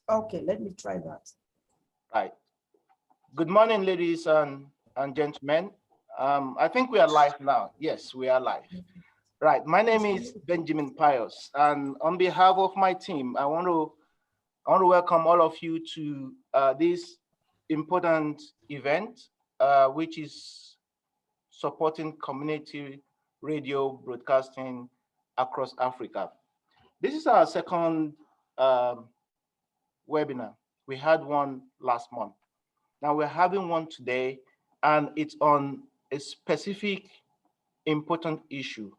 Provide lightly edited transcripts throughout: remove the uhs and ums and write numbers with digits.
Okay, let me try that. Right. Good morning, ladies and gentlemen. I think we are live now. Yes, we are live. Right. My name is Benjamin Pius, and on behalf of my team, I want to welcome all of you to this important event, which is supporting community radio broadcasting across Africa. This is our second um, webinar. We had one last month. Now we're having one today, and it's on a specific important issue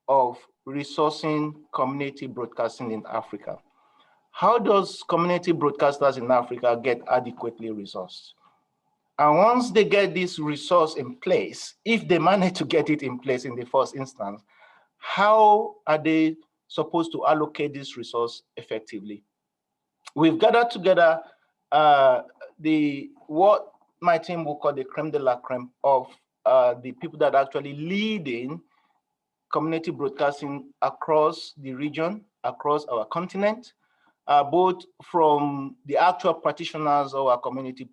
of resourcing community broadcasting in Africa. How does community broadcasters in Africa get adequately resourced? And once they get this resource in place, if they manage to get it in place in the first instance, how are they supposed to allocate this resource effectively? We've gathered together what my team will call the creme de la creme of the people that are actually leading community broadcasting across the region, across our continent, both from the actual practitioners or our community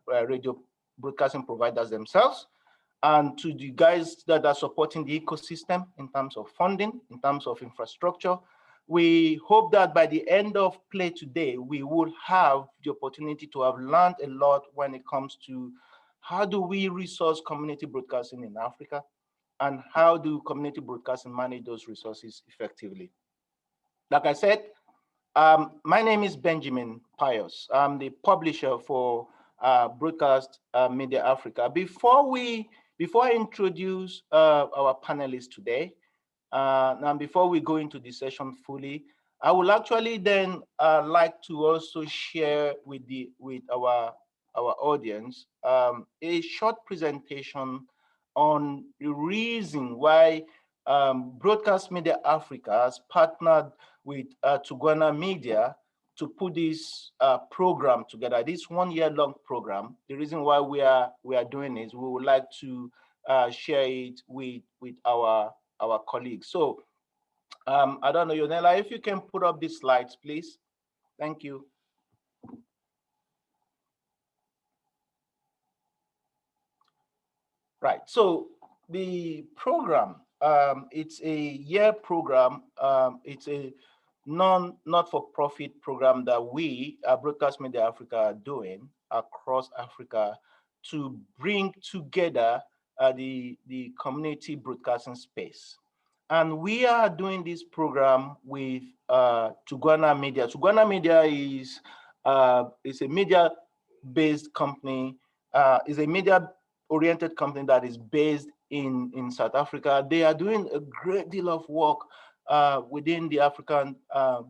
radio broadcasting providers themselves, and to the guys that are supporting the ecosystem in terms of funding, in terms of infrastructure. We hope that by the end of play today, we would have the opportunity to have learned a lot when it comes to how do we resource community broadcasting in Africa, and how do community broadcasting manage those resources effectively. Like I said, my name is Benjamin Pius. I'm the publisher for Broadcast Media Africa. Before I introduce our panelists today, now before we go into the session fully, I would actually then like to also share with our audience a short presentation on the reason why Broadcast Media Africa has partnered with Tugwana Media to put this program together, this 1 year long program. The reason why we are doing is we would like to share it with our colleagues. So I don't know, Yonela, if you can put up these slides, please. Thank you. Right, so the program, it's a year program. It's a not-for-profit program that we, Broadcast Media Africa, are doing across Africa to bring together the community broadcasting space. And we are doing this program with Tugwana Media. Tugwana Media is a media-based company, is a media-oriented company that is based in South Africa. They are doing a great deal of work within the African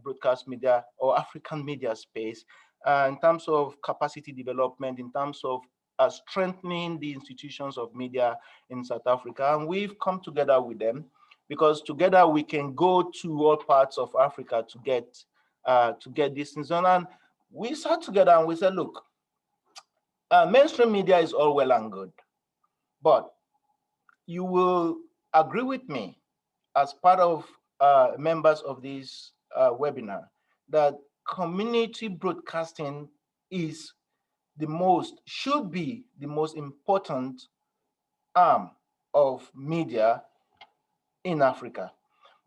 broadcast media or African media space in terms of capacity development, in terms of strengthening the institutions of media in South Africa. And we've come together with them because together we can go to all parts of Africa to get this things done. And we sat together and we said, look, mainstream media is all well and good, but you will agree with me as part of members of this webinar that community broadcasting should be the most important arm of media in Africa.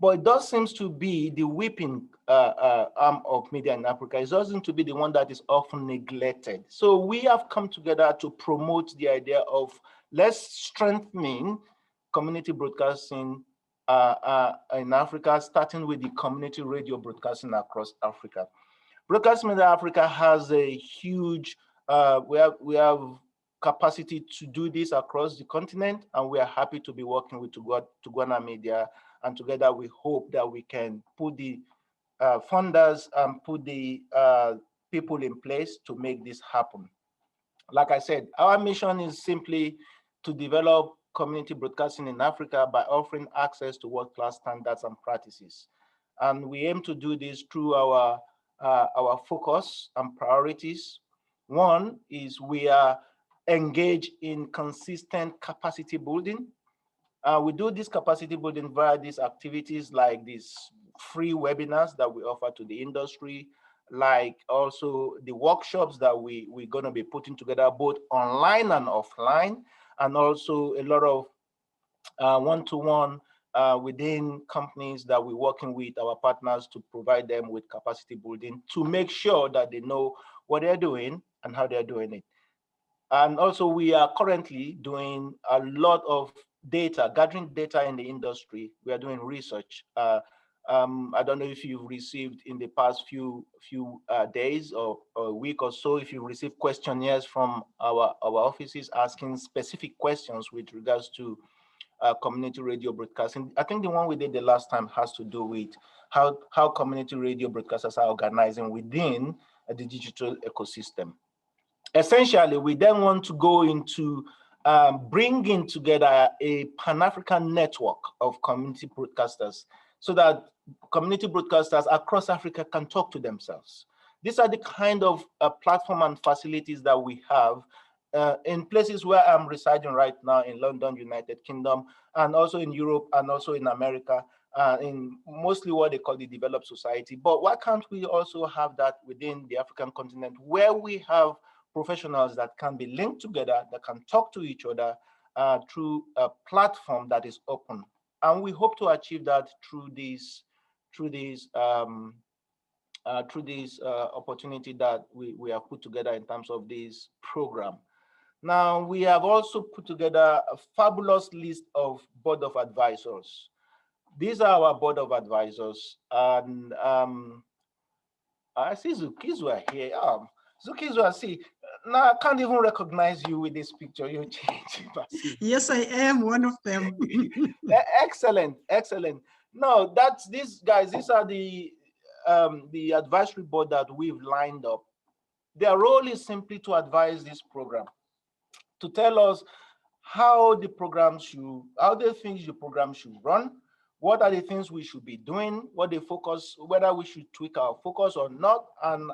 But it does seem to be the whipping arm of media in Africa. It doesn't to be the one that is often neglected. So we have come together to promote the idea of let's strengthening community broadcasting in Africa, starting with the community radio broadcasting across Africa. Broadcast Media Africa has a huge, we have capacity to do this across the continent, and we are happy to be working with Tugwana Media, and together we hope that we can put the funders and put the people in place to make this happen. Like I said, our mission is simply to develop community broadcasting in Africa by offering access to world-class standards and practices. And we aim to do this through our focus and priorities. One is we are engaged in consistent capacity building. We do this capacity building via these activities like these free webinars that we offer to the industry, like also the workshops that we're going to be putting together, both online and offline, and also a lot of one-to-one within companies that we're working with, our partners, to provide them with capacity building to make sure that they know what they're doing and how they're doing it. And also we are currently doing a lot of data, gathering data in the industry. We are doing research. I don't know if you've received in the past few days or a week or so, if you received questionnaires from our offices asking specific questions with regards to community radio broadcasting. I think the one we did the last time has to do with how community radio broadcasters are organizing within the digital ecosystem. Essentially, we then want to go into bringing together a Pan-African network of community broadcasters so that community broadcasters across Africa can talk to themselves. These are the kind of platform and facilities that we have in places where I'm residing right now in London, United Kingdom, and also in Europe and also in America, in mostly what they call the developed society. But why can't we also have that within the African continent, where we have professionals that can be linked together, that can talk to each other through a platform that is open? And we hope to achieve that through this opportunity that we have put together in terms of this program. Now, we have also put together a fabulous list of board of advisors. These are our board of advisors, and I see Zukizwa here. Zukizwa, see, now I can't even recognize you with this picture. You changed. Yes, I am one of them. Excellent, excellent. No, that's these guys. These are the advisory board that we've lined up. Their role is simply to advise this program, to tell us how the program should, how they think the program should run, what are the things we should be doing, what they focus, whether we should tweak our focus or not, and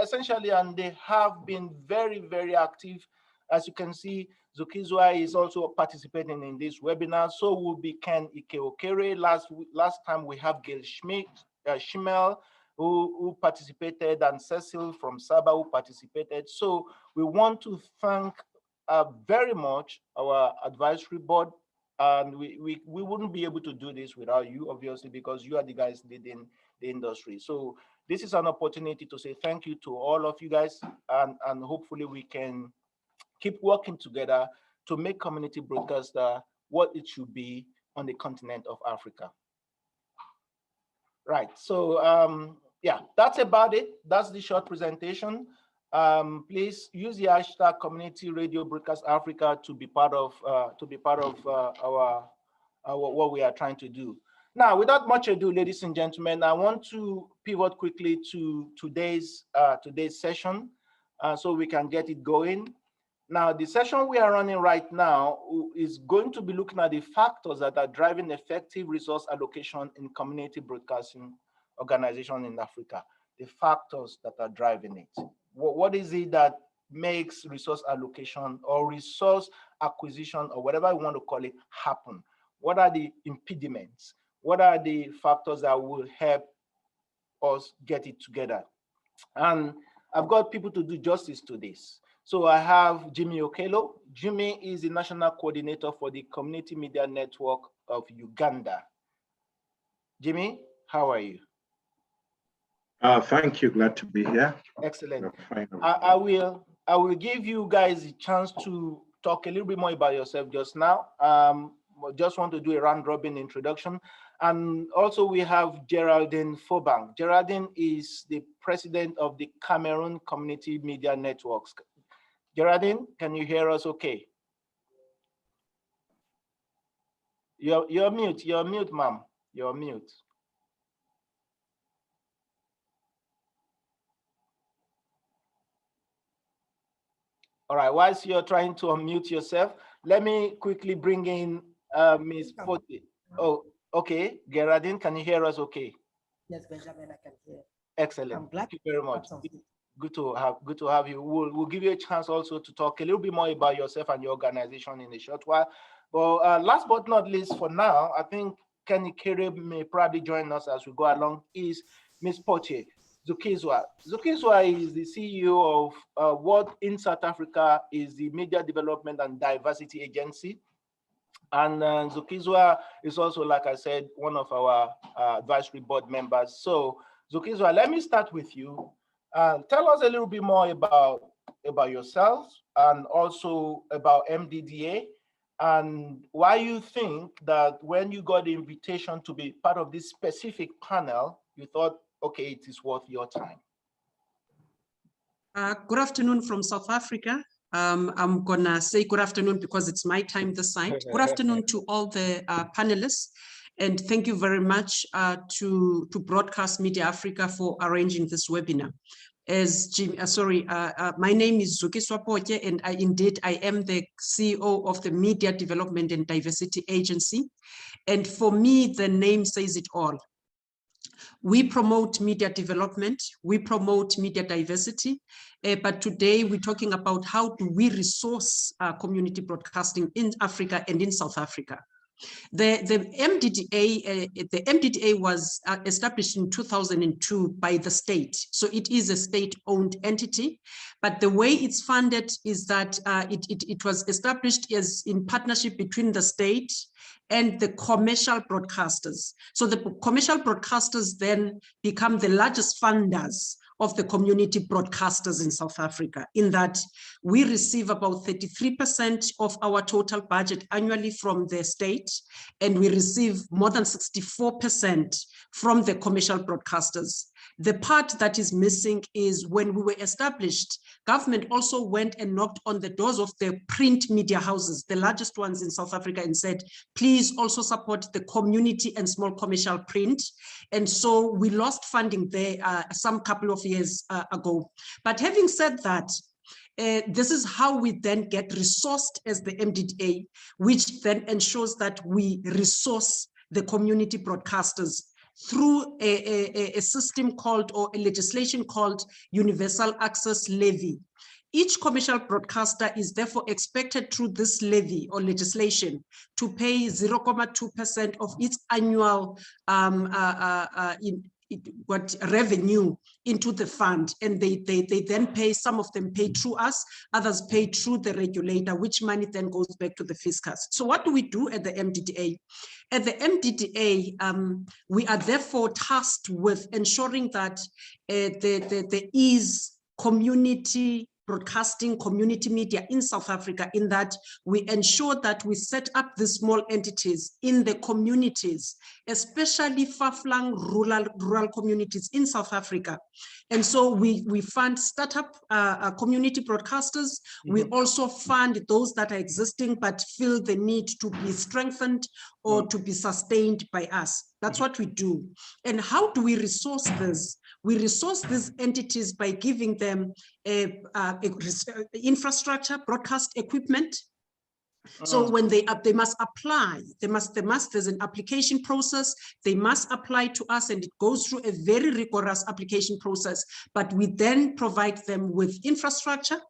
essentially, and they have been very, very active. As you can see, Zukizwa is also participating in this webinar. So will be Ken Ikeokere. Last time we have Gail Schimel, who participated, and Cecil from Saba who participated. So we want to thank very much our advisory board, and we wouldn't be able to do this without you, obviously, because you are the guys leading the industry. So this is an opportunity to say thank you to all of you guys, and hopefully we can keep working together to make community broadcaster what it should be on the continent of Africa. Right, so yeah, that's about it. That's the short presentation. Please use the hashtag Community Radio Broadcast Africa to be part of our what we are trying to do. Now, without much ado, ladies and gentlemen, I want to pivot quickly to today's session, so we can get it going. Now, the session we are running right now is going to be looking at the factors that are driving effective resource allocation in community broadcasting organization in Africa. The factors that are driving it. What is it that makes resource allocation or resource acquisition, or whatever you want to call it, happen? What are the impediments? What are the factors that will help us get it together? And I've got people to do justice to this. So I have Jimmy Okello. Jimmy is the national coordinator for the Community Media Network of Uganda. Jimmy, how are you? Thank you. Glad to be here. Excellent. I will give you guys a chance to talk a little bit more about yourself just now. Just want to do a round robin introduction. And also we have Geraldine Fobang. Geraldine is the president of the Cameroon Community Media Networks. Geraldine, can you hear us okay? You're mute, ma'am. You're mute. All right, whilst you're trying to unmute yourself, let me quickly bring in Ms. Pote. Oh, okay. Geraldine, can you hear us okay? Yes, Benjamin, I can hear. Excellent. I'm glad. Thank you very much. Good to have you. We'll give you a chance also to talk a little bit more about yourself and your organization in a short while. But last but not least, for now, I think Kenny Kere may probably join us as we go along, is Ms. Potier. Zukiswa. Zukiswa is the CEO of what in South Africa is the Media Development and Diversity Agency. And Zukiswa is also, like I said, one of our advisory board members. So Zukiswa, let me start with you. Tell us a little bit more about yourself and also about MDDA, and why you think that when you got the invitation to be part of this specific panel, you thought, okay, it is worth your time. Good afternoon from South Africa. I'm gonna say good afternoon because it's my time this side. Good afternoon to all the panelists, and thank you very much to Broadcast Media Africa for arranging this webinar. As Jim, my name is Zukiswa Potye, and I am the CEO of the Media Development and Diversity Agency. And for me, the name says it all. We promote media development, we promote media diversity, but today we're talking about how do we resource community broadcasting in Africa and in South Africa. The MDDA was established in 2002 by the state. So it is a state-owned entity, but the way it's funded is that it was established as in partnership between the state and the commercial broadcasters. So the commercial broadcasters then become the largest funders of the community broadcasters in South Africa, in that we receive about 33% of our total budget annually from the state, and we receive more than 64% from the commercial broadcasters. The part that is missing is when we were established, government also went and knocked on the doors of the print media houses, the largest ones in South Africa, and said, please also support the community and small commercial print. And so we lost funding there some couple of years ago. But having said that, this is how we then get resourced as the MDDA, which then ensures that we resource the community broadcasters through a system called, or a legislation called, Universal Access Levy. Each commercial broadcaster is therefore expected through this levy or legislation to pay 0.2% of its annual revenue into the fund, and they then pay, some of them pay through us, others pay through the regulator, which money then goes back to the fiscus. So what do we do at the MDDA? At the MDDA, we are therefore tasked with ensuring that there is community broadcasting, community media in South Africa, in that we ensure that we set up the small entities in the communities, especially far-flung rural communities in South Africa. And so we fund startup community broadcasters. Mm-hmm. We also fund those that are existing but feel the need to be strengthened or to be sustained by us. That's what we do. And how do we resource this? We resource these entities by giving them infrastructure, broadcast equipment. So when they must apply, there's an application process, they must apply to us, and it goes through a very rigorous application process, but we then provide them with infrastructure,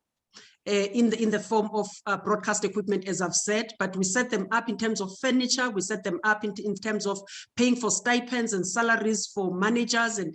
in the form of broadcast equipment, as I've said, but we set them up in terms of furniture, we set them up in terms of paying for stipends and salaries for managers and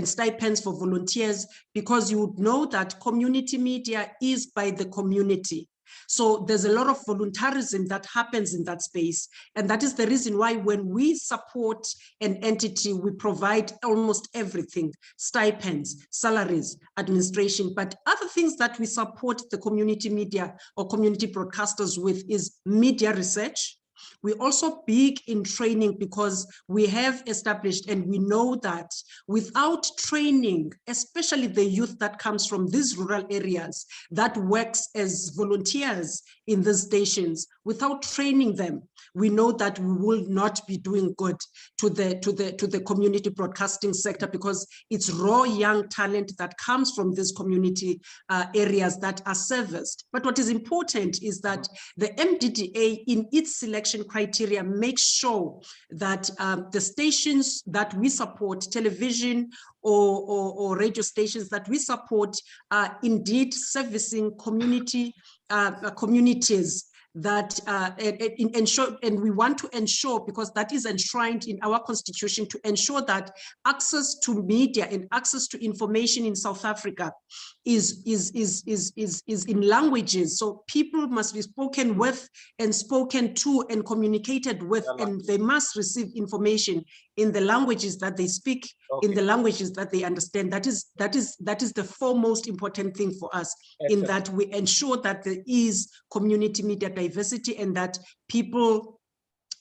stipends for volunteers, because you would know that community media is by the community. So there's a lot of voluntarism that happens in that space. And that is the reason why when we support an entity, we provide almost everything: stipends, salaries, administration. But other things that we support the community media or community broadcasters with is media research. We're also big in training, because we have established, and we know that without training, especially the youth that comes from these rural areas that works as volunteers in these stations, without training them, we know that we will not be doing good to the community broadcasting sector, because it's raw young talent that comes from these community areas that are serviced. But what is important is that the MDDA, in its selection criteria, makes sure that the stations that we support, television or radio stations that we support, are indeed servicing communities that ensure, and we want to ensure, because that is enshrined in our constitution, to ensure that access to media and access to information in South Africa is in languages. So people must be spoken with and spoken to and communicated with, and they must receive information in the languages that they speak, in the languages that they understand. That is the foremost important thing for us, in that we ensure that there is community media diversity, and that people,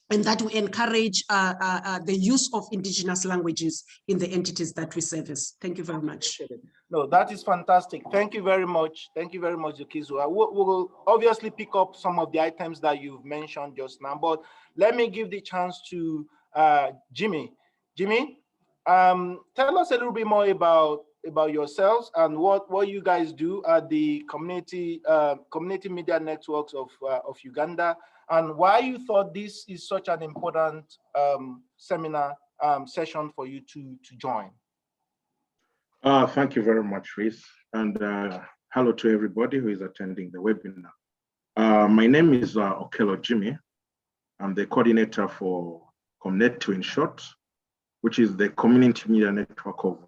and that we encourage the use of indigenous languages in the entities that we service. Thank you very much. No, that is fantastic. Thank you very much. Thank you very much, Zukizu. We'll obviously pick up some of the items that you've mentioned just now, but let me give the chance to Jimmy. Jimmy, tell us a little bit more about yourselves and what you guys do at the community media networks of Uganda, and why you thought this is such an important seminar session for you to join. Thank you very much, Reese, and hello to everybody who is attending the webinar. My name is Okello Jimmy. I'm the coordinator for Comnet2 in short, which is the community media network of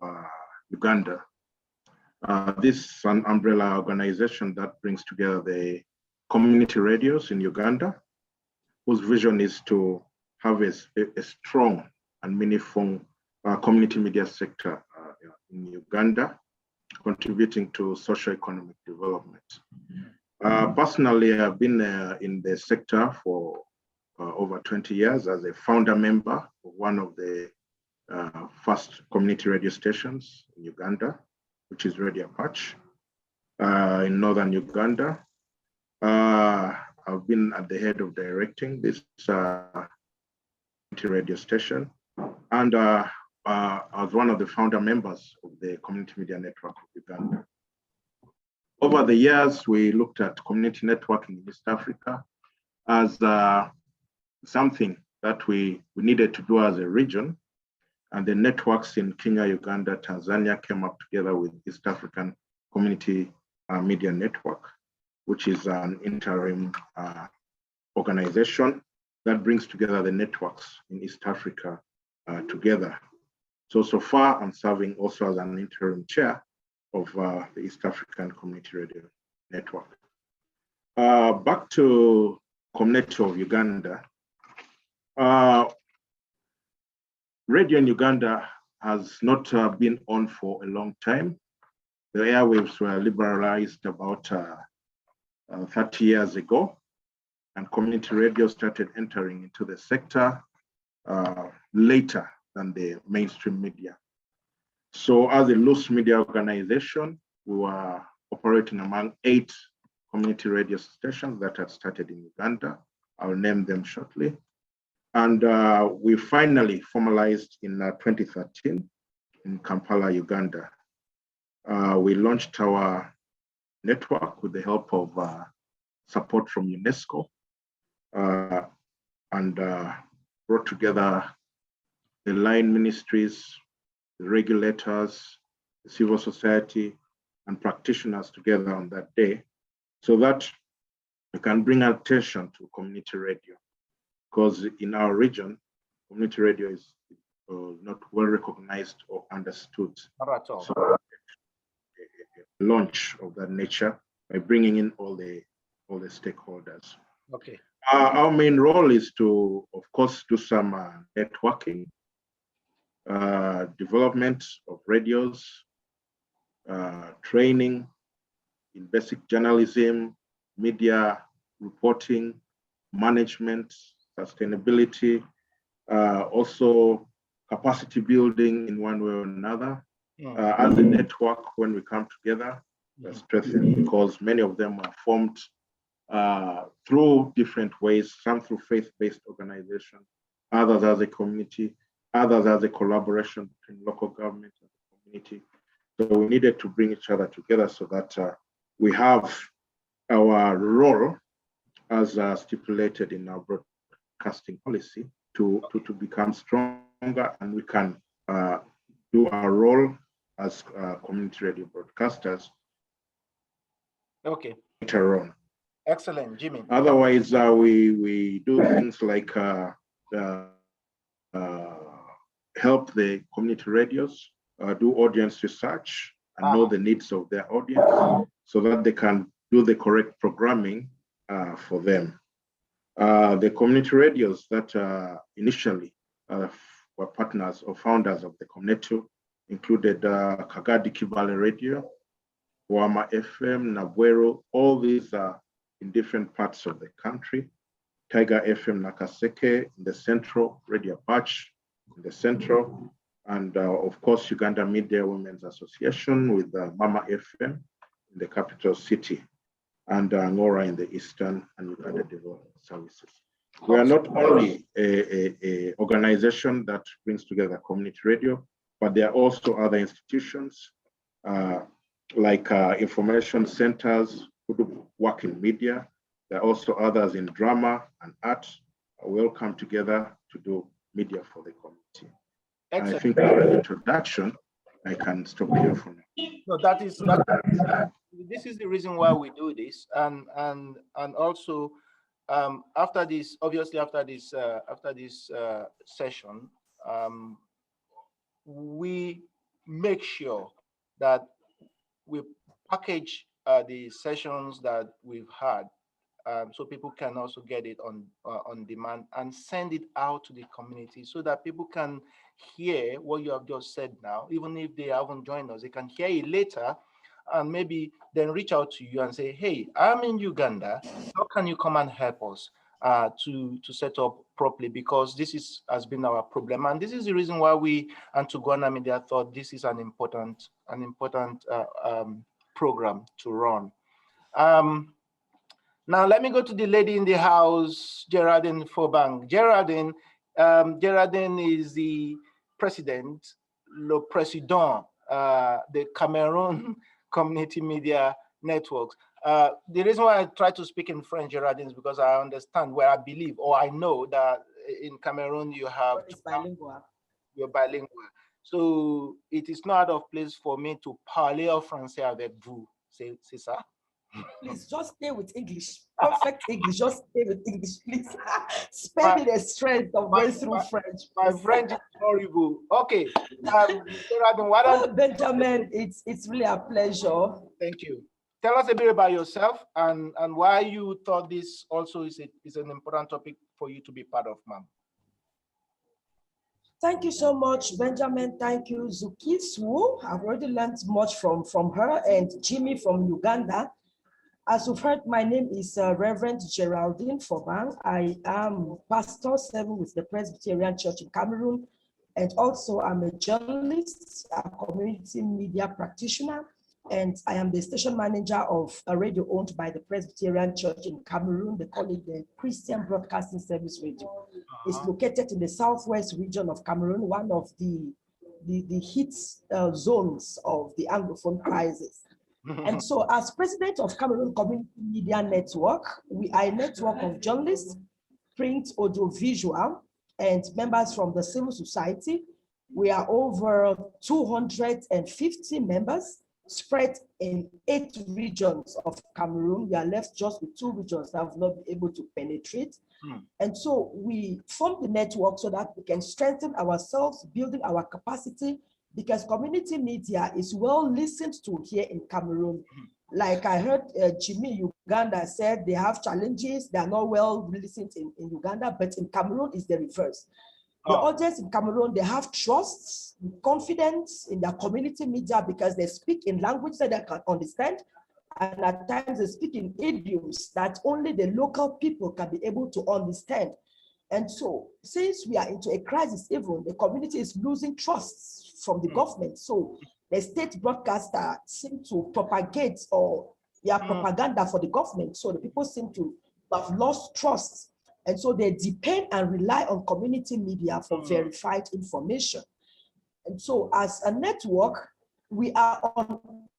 Uganda. This is an umbrella organization that brings together the community radios in Uganda, whose vision is to have a strong and meaningful community media sector in Uganda, contributing to socio-economic development. Personally, I've been in the sector for over 20 years as a founder member of one of the first community radio stations in Uganda, which is Radio Apache in northern Uganda. I've been at the head of directing this community radio station, and I was one of the founder members of the Community Media Network of Uganda. Over the years, we looked at community networking in East Africa as something that we needed to do as a region, and the networks in Kenya, Uganda, Tanzania came up together with East African Community Media Network, which is an interim organization that brings together the networks in East Africa together. So far, I'm serving also as an interim chair of the East African Community Radio Network. Back to Comnet2 of Uganda. Radio in Uganda has not been on for a long time. The airwaves were liberalized about 30 years ago, and community radio started entering into the sector later than the mainstream media. So as a loose media organization, we were operating among 8 community radio stations that had started in Uganda. I'll name them shortly. And we finally formalized in 2013 in Kampala, Uganda. We launched our network with the help of support from UNESCO and brought together the line ministries, the regulators, the civil society, and practitioners together on that day, so that we can bring attention to community radio. Because in our region, community radio is not well recognized or understood. Not at all. So a launch of that nature by bringing in all the stakeholders. Okay. Our main role is to, of course, do some networking, development of radios, training in basic journalism, media reporting, management, sustainability, also capacity building in one way or another. As a network, when we come together, we're strengthened because many of them are formed through different ways, some through faith-based organizations, others as a community, others as a collaboration between local government and the community. So we needed to bring each other together so that we have our role as stipulated in our broadcasting policy to become stronger, and we can do our role as community radio broadcasters. Okay. Later on. Excellent, Jimmy. Otherwise, we do things like help the community radios do audience research and know the needs of their audience so that they can do the correct programming for them. The community radios that initially were partners or founders of the community included Kagadi Valley Radio, Wama FM, Nabuero. All these are in different parts of the country. Tiger FM Nakaseke in the central, Radio Patch in the central, and of course, Uganda Media Women's Association with Mama FM in the capital city, and Ngora in the eastern, and Uganda Development Services. We are not only a organization that brings together community radio, but there are also other institutions like information centers who do work in media. There are also others in drama and art. We all come together to do media for the community. Excellent. I think for an introduction, I can stop here for now. No, this is the reason why we do this, and also after this, obviously after this session, we make sure that we package the sessions that we've had, so people can also get it on demand and send it out to the community so that people can hear what you have just said now. Even if they haven't joined us, they can hear it later and maybe then reach out to you and say, hey, I'm in Uganda. How can you come and help us to set up properly? Because this has been our problem. And this is the reason why we and Tugwana Media thought this is an important program to run. Now, let me go to the lady in the house, Geraldine Fobang. Geraldine is the president, le président, the Cameroon Community Media Networks. The reason why I try to speak in French, Geraldine, is because I understand, where I believe, or I know that in Cameroon you have... It's bilingual. You're bilingual. So it is not out of place for me to parler en français avec vous. C'est ça? Please just stay with English. Perfect English. Just stay with English, please. Spare me the strength of going through French. My French is horrible. Okay. Benjamin, it's really a pleasure. Thank you. Tell us a bit about yourself and why you thought this also is an important topic for you to be part of, ma'am. Thank you so much, Benjamin. Thank you, Zukiswu. I've already learned much from her, and Jimmy from Uganda. As you've heard, my name is Reverend Geraldine Fobang. I am pastor serving with the Presbyterian Church in Cameroon, and also I'm a journalist, a community media practitioner, and I am the station manager of a radio owned by the Presbyterian Church in Cameroon. They call it the Christian Broadcasting Service Radio. It's located in the southwest region of Cameroon, one of the hit zones of the Anglophone crisis. And so as president of Cameroon Community Media Network, we are a network of journalists, print, audio, visual, and members from the civil society. We are over 250 members spread in 8 regions of Cameroon. We are left just with 2 regions that have not been able to penetrate. And so we formed the network so that we can strengthen ourselves, building our capacity, because community media is well listened to here in Cameroon. Like I heard Jimmy Uganda said, they have challenges, they are not well listened in Uganda, but in Cameroon is the reverse. The audience in Cameroon, they have trust, confidence in their community media because they speak in language that they can understand. And at times they speak in idioms that only the local people can be able to understand. And so since we are into a crisis, even the community is losing trust from the government. So the state broadcaster seem to propagate or propaganda for the government. So the people seem to have lost trust. And so they depend and rely on community media for verified information. And so as a network, we are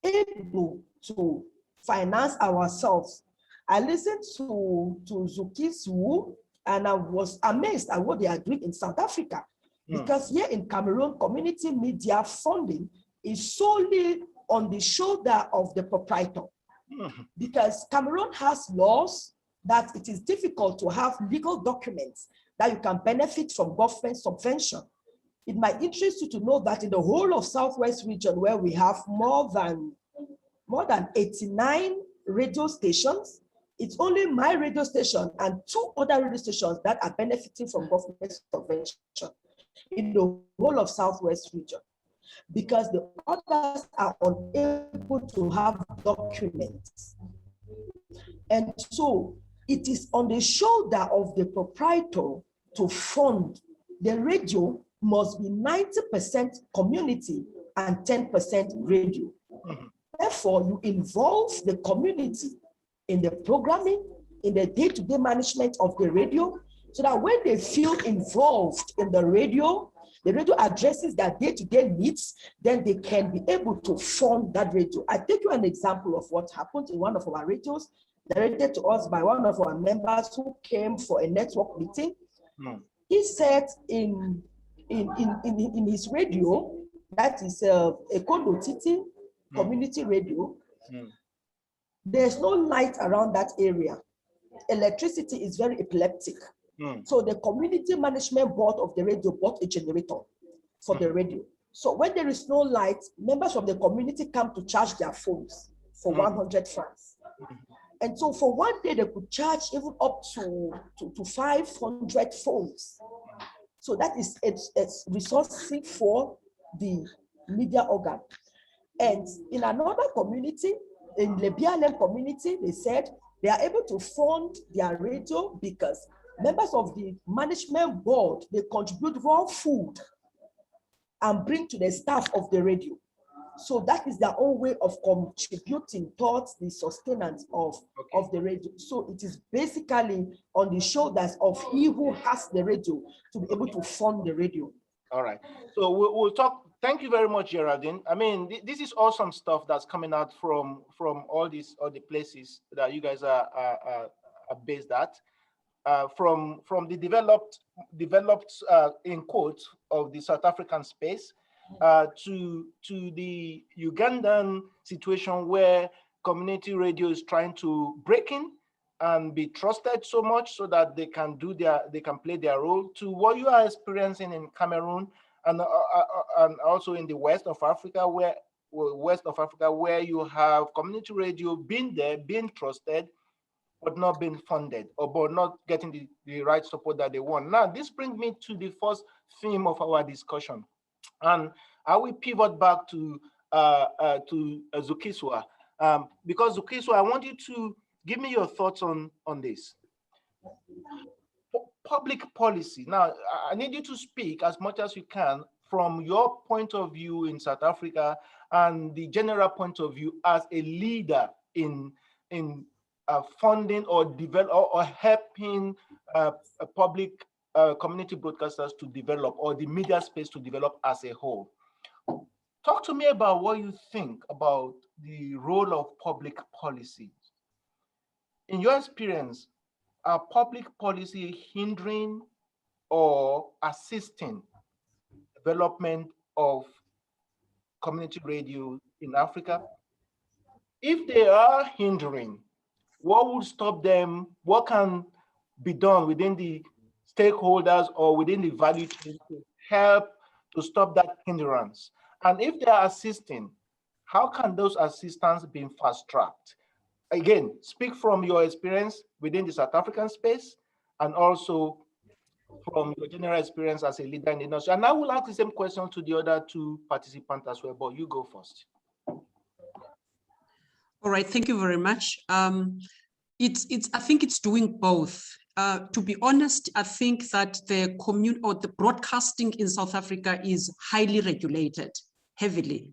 unable to finance ourselves. I listened to Zukiswu, and I was amazed at what they are doing in South Africa. Because here in Cameroon, community media funding is solely on the shoulder of the proprietor. because Cameroon has laws that it is difficult to have legal documents that you can benefit from government subvention. It might interest you to know that in the whole of Southwest region, where we have more than 89 radio stations, it's only my radio station and 2 other radio stations that are benefiting from government subvention in the whole of Southwest region, because the others are unable to have documents. And so it is on the shoulder of the proprietor to fund. The radio must be 90% community and 10% radio. Therefore, you involve the community in the programming, in the day-to-day management of the radio, so that when they feel involved in the radio addresses their day-to-day needs, then they can be able to fund that radio. I take you an example of what happened in one of our radios, narrated to us by one of our members who came for a network meeting. He said in his radio, that is a Kondo Titi community radio, there's no light around that area. Electricity is very epileptic. So the community management board of the radio bought a generator for the radio. So when there is no light, members from the community come to charge their phones for 100 francs. And so for one day, they could charge even up to 500 phones. So that is it's resourcing for the media organ. And in another community, in the BLM community, they said they are able to fund their radio because members of the management board, they contribute raw food and bring to the staff of the radio. So that is their own way of contributing towards the sustenance of the radio. So it is basically on the shoulders of he who has the radio to be able to fund the radio. All right. So we'll talk. Thank you very much, Geraldine. I mean, this is awesome stuff that's coming out from all the places that you guys are based at. From the developed in quotes of the South African space to the Ugandan situation where community radio is trying to break in and be trusted so much so that they can play their role, to what you are experiencing in Cameroon and also in the west of Africa where you have community radio being trusted, but not being funded or but not getting the right support that they want. Now, this brings me to the first theme of our discussion. And I will pivot back to Zukiswa. Because Zukiswa, I want you to give me your thoughts on this. Public policy. Now, I need you to speak as much as you can from your point of view in South Africa and the general point of view as a leader in funding or develop or helping public community broadcasters to develop, or the media space to develop as a whole. Talk to me about what you think about the role of public policy. In your experience, are public policy hindering or assisting development of community radio in Africa? If they are hindering, what would stop them? What can be done within the stakeholders or within the value chain to help to stop that hindrance? And if they are assisting, how can those assistance be fast-tracked? Again, speak from your experience within the South African space and also from your general experience as a leader in the industry. And I will ask the same question to the other two participants as well, but you go first. All right, thank you very much. I think it's doing both. To be honest, I think that the broadcasting in South Africa is highly regulated, heavily.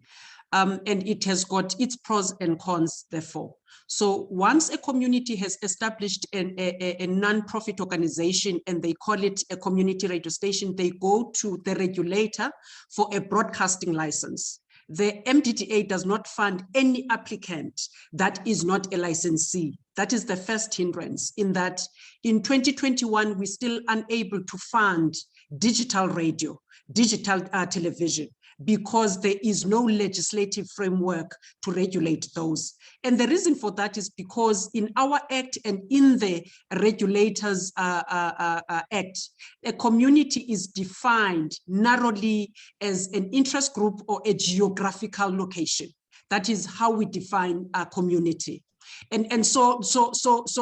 And it has got its pros and cons, therefore. So once a community has established a non-profit organization and they call it a community radio station, they go to the regulator for a broadcasting license. The MDDA does not fund any applicant that is not a licensee. That is the first hindrance, in that in 2021, we're still unable to fund digital radio, digital television. because there is no legislative framework to regulate those. And the reason for that is because in our act and in the Regulators Act, a community is defined narrowly as an interest group or a geographical location. That is how we define a community. And so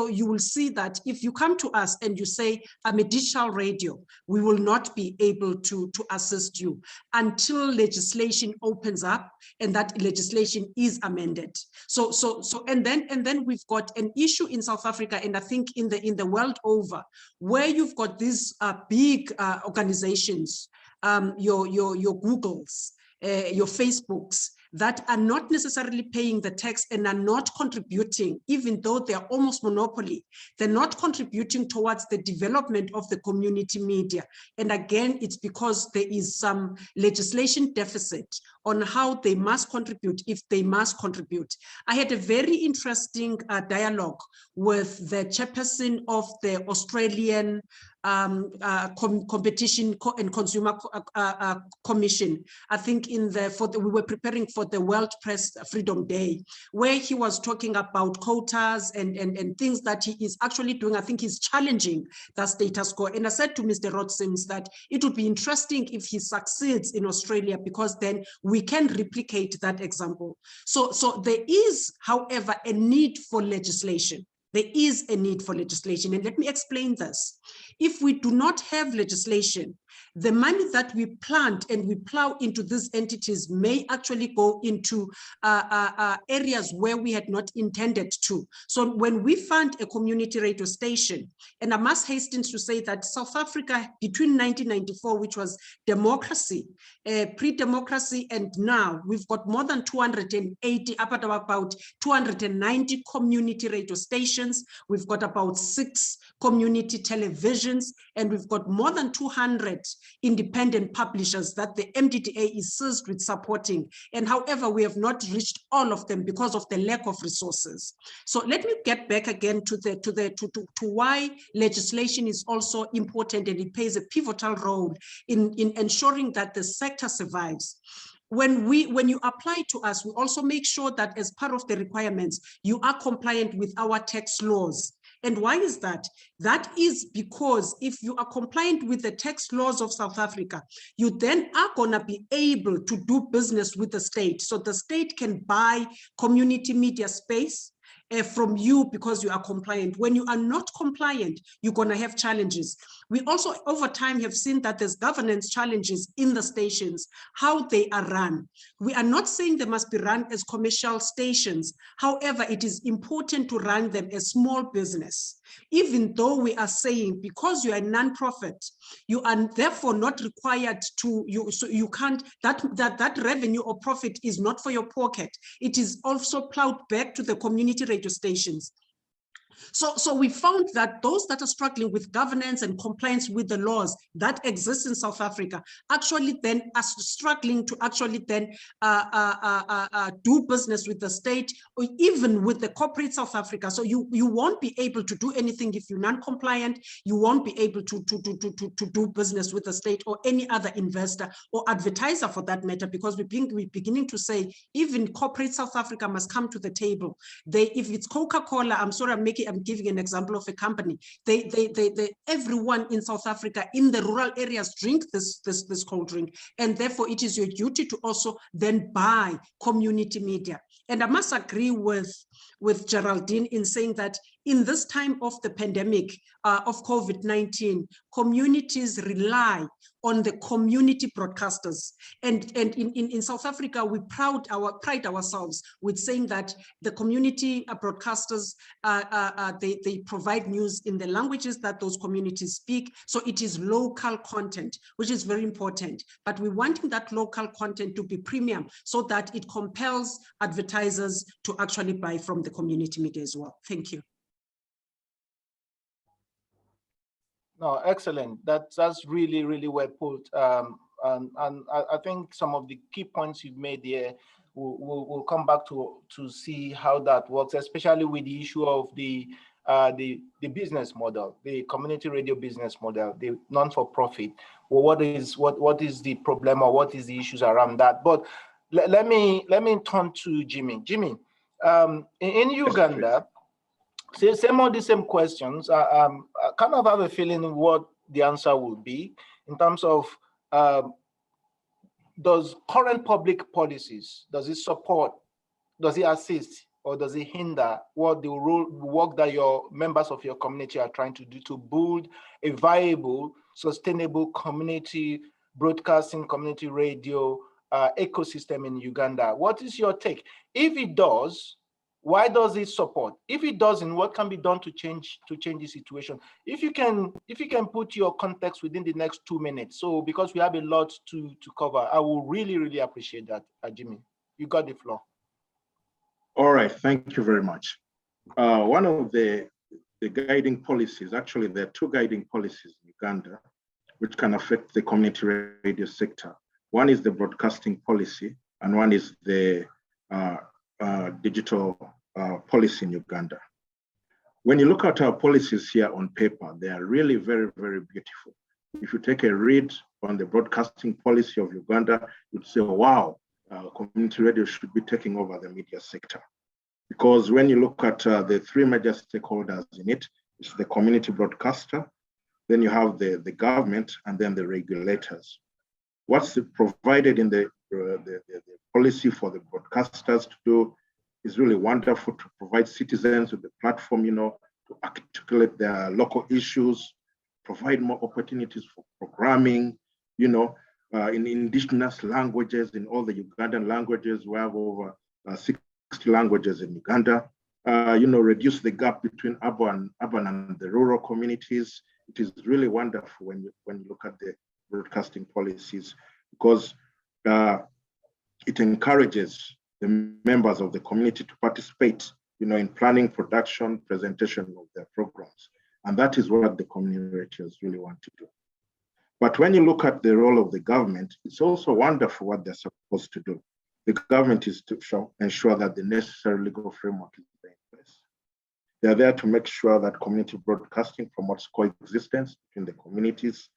you will see that if you come to us and you say, I'm a digital radio, we will not be able to assist you until legislation opens up and that legislation is amended. And then we've got an issue in South Africa, and I think in the world over, where you've got these big organizations, your Googles, your Facebooks, that are not necessarily paying the tax and are not contributing, even though they are almost monopoly, they're not contributing towards the development of the community media. And again, it's because there is some legislation deficit on how they must contribute, if they must contribute. I had a very interesting dialogue with the chairperson of the Australian Competition and Consumer Commission. I think we were preparing for the World Press Freedom Day, where he was talking about quotas and things that he is actually doing. I think he's challenging the status quo. And I said to Mr. Rod-Sims that it would be interesting if he succeeds in Australia, because then we can replicate that example. So there is, however, a need for legislation. There is a need for legislation. And let me explain this. If we do not have legislation, the money that we plant and we plow into these entities may actually go into areas where we had not intended to. So when we fund a community radio station, and I must hasten to say that South Africa between 1994, which was democracy, pre-democracy, and now we've got more than 280, about 290 community radio stations. We've got about 6 community televisions, and we've got more than 200 independent publishers that the MDDA is seized with supporting. And however, we have not reached all of them because of the lack of resources. So let me get back again to why legislation is also important, and it plays a pivotal role in ensuring that the sector survives. When you apply to us, we also make sure that as part of the requirements, you are compliant with our tax laws. And why is that? That is because if you are compliant with the tax laws of South Africa, you then are going to be able to do business with the state. So the state can buy community media space from you because you are compliant. When you are not compliant, you're going to have challenges. We also, over time, have seen that there's governance challenges in the stations, how they are run. We are not saying they must be run as commercial stations. However, it is important to run them as small business, even though we are saying because you are a non-profit, you are therefore not required to, so you can't, that revenue or profit is not for your pocket. It is also plowed back to the community radio stations. So we found that those that are struggling with governance and compliance with the laws that exist in South Africa actually then are struggling to actually then do business with the state or even with the corporate South Africa. So you won't be able to do anything if you're non-compliant. You won't be able to do business with the state or any other investor or advertiser for that matter, because we're beginning to say even corporate South Africa must come to the table. If it's Coca-Cola, I'm sorry, I'm giving an example of a company. Everyone in South Africa in the rural areas drink this cold drink, and therefore it is your duty to also then buy community media. And I must agree with Geraldine in saying that in this time of the pandemic of COVID-19, communities rely on the community broadcasters. And in South Africa, we pride ourselves with saying that the community broadcasters, they provide news in the languages that those communities speak. So it is local content, which is very important. But we're wanting that local content to be premium so that it compels advertisers to actually buy from the community media as well. Thank you. No, excellent. That's really, really well put. And I think some of the key points you've made there, we'll come back to see how that works, especially with the issue of the the business model, the community radio business model, the non-for-profit. Well, what is the problem, or what is the issues around that? But let me turn to Jimmy. Jimmy, in Uganda, same or the same questions. I kind of have a feeling what the answer will be in terms of does current public policies, does it support, does it assist, or does it hinder what the work that your members of your community are trying to do to build a viable, sustainable community broadcasting, community radio ecosystem in Uganda? What is your take? If it does, why does it support? If it doesn't, what can be done to change the situation? If you can put your context within the next 2 minutes, so because we have a lot to cover, I will really appreciate that, Jimmy. You got the floor. All right, thank you very much. One of the guiding policies, actually there are two guiding policies in Uganda which can affect the community radio sector. One is the broadcasting policy, and one is the digital policy in Uganda. When you look at our policies here on paper, they are really very beautiful. If you take a read on the broadcasting policy of Uganda, you'd say, wow, community radio should be taking over the media sector. Because when you look at the three major stakeholders in it, it's the community broadcaster, then you have the government, and then the regulators. What's provided in the policy for the broadcasters to do is really wonderful, to provide citizens with a platform, to articulate their local issues, provide more opportunities for programming, in indigenous languages, in all the Ugandan languages. We have over 60 languages in Uganda. Reduce the gap between urban and the rural communities. It is really wonderful when you look at the broadcasting policies, because it encourages the members of the community to participate, in planning, production, presentation of their programs. And that is what the community radios really want to do. But when you look at the role of the government, it's also wonderful what they're supposed to do. The government is to ensure that the necessary legal framework is in place. They're there to make sure that community broadcasting promotes coexistence between the communities,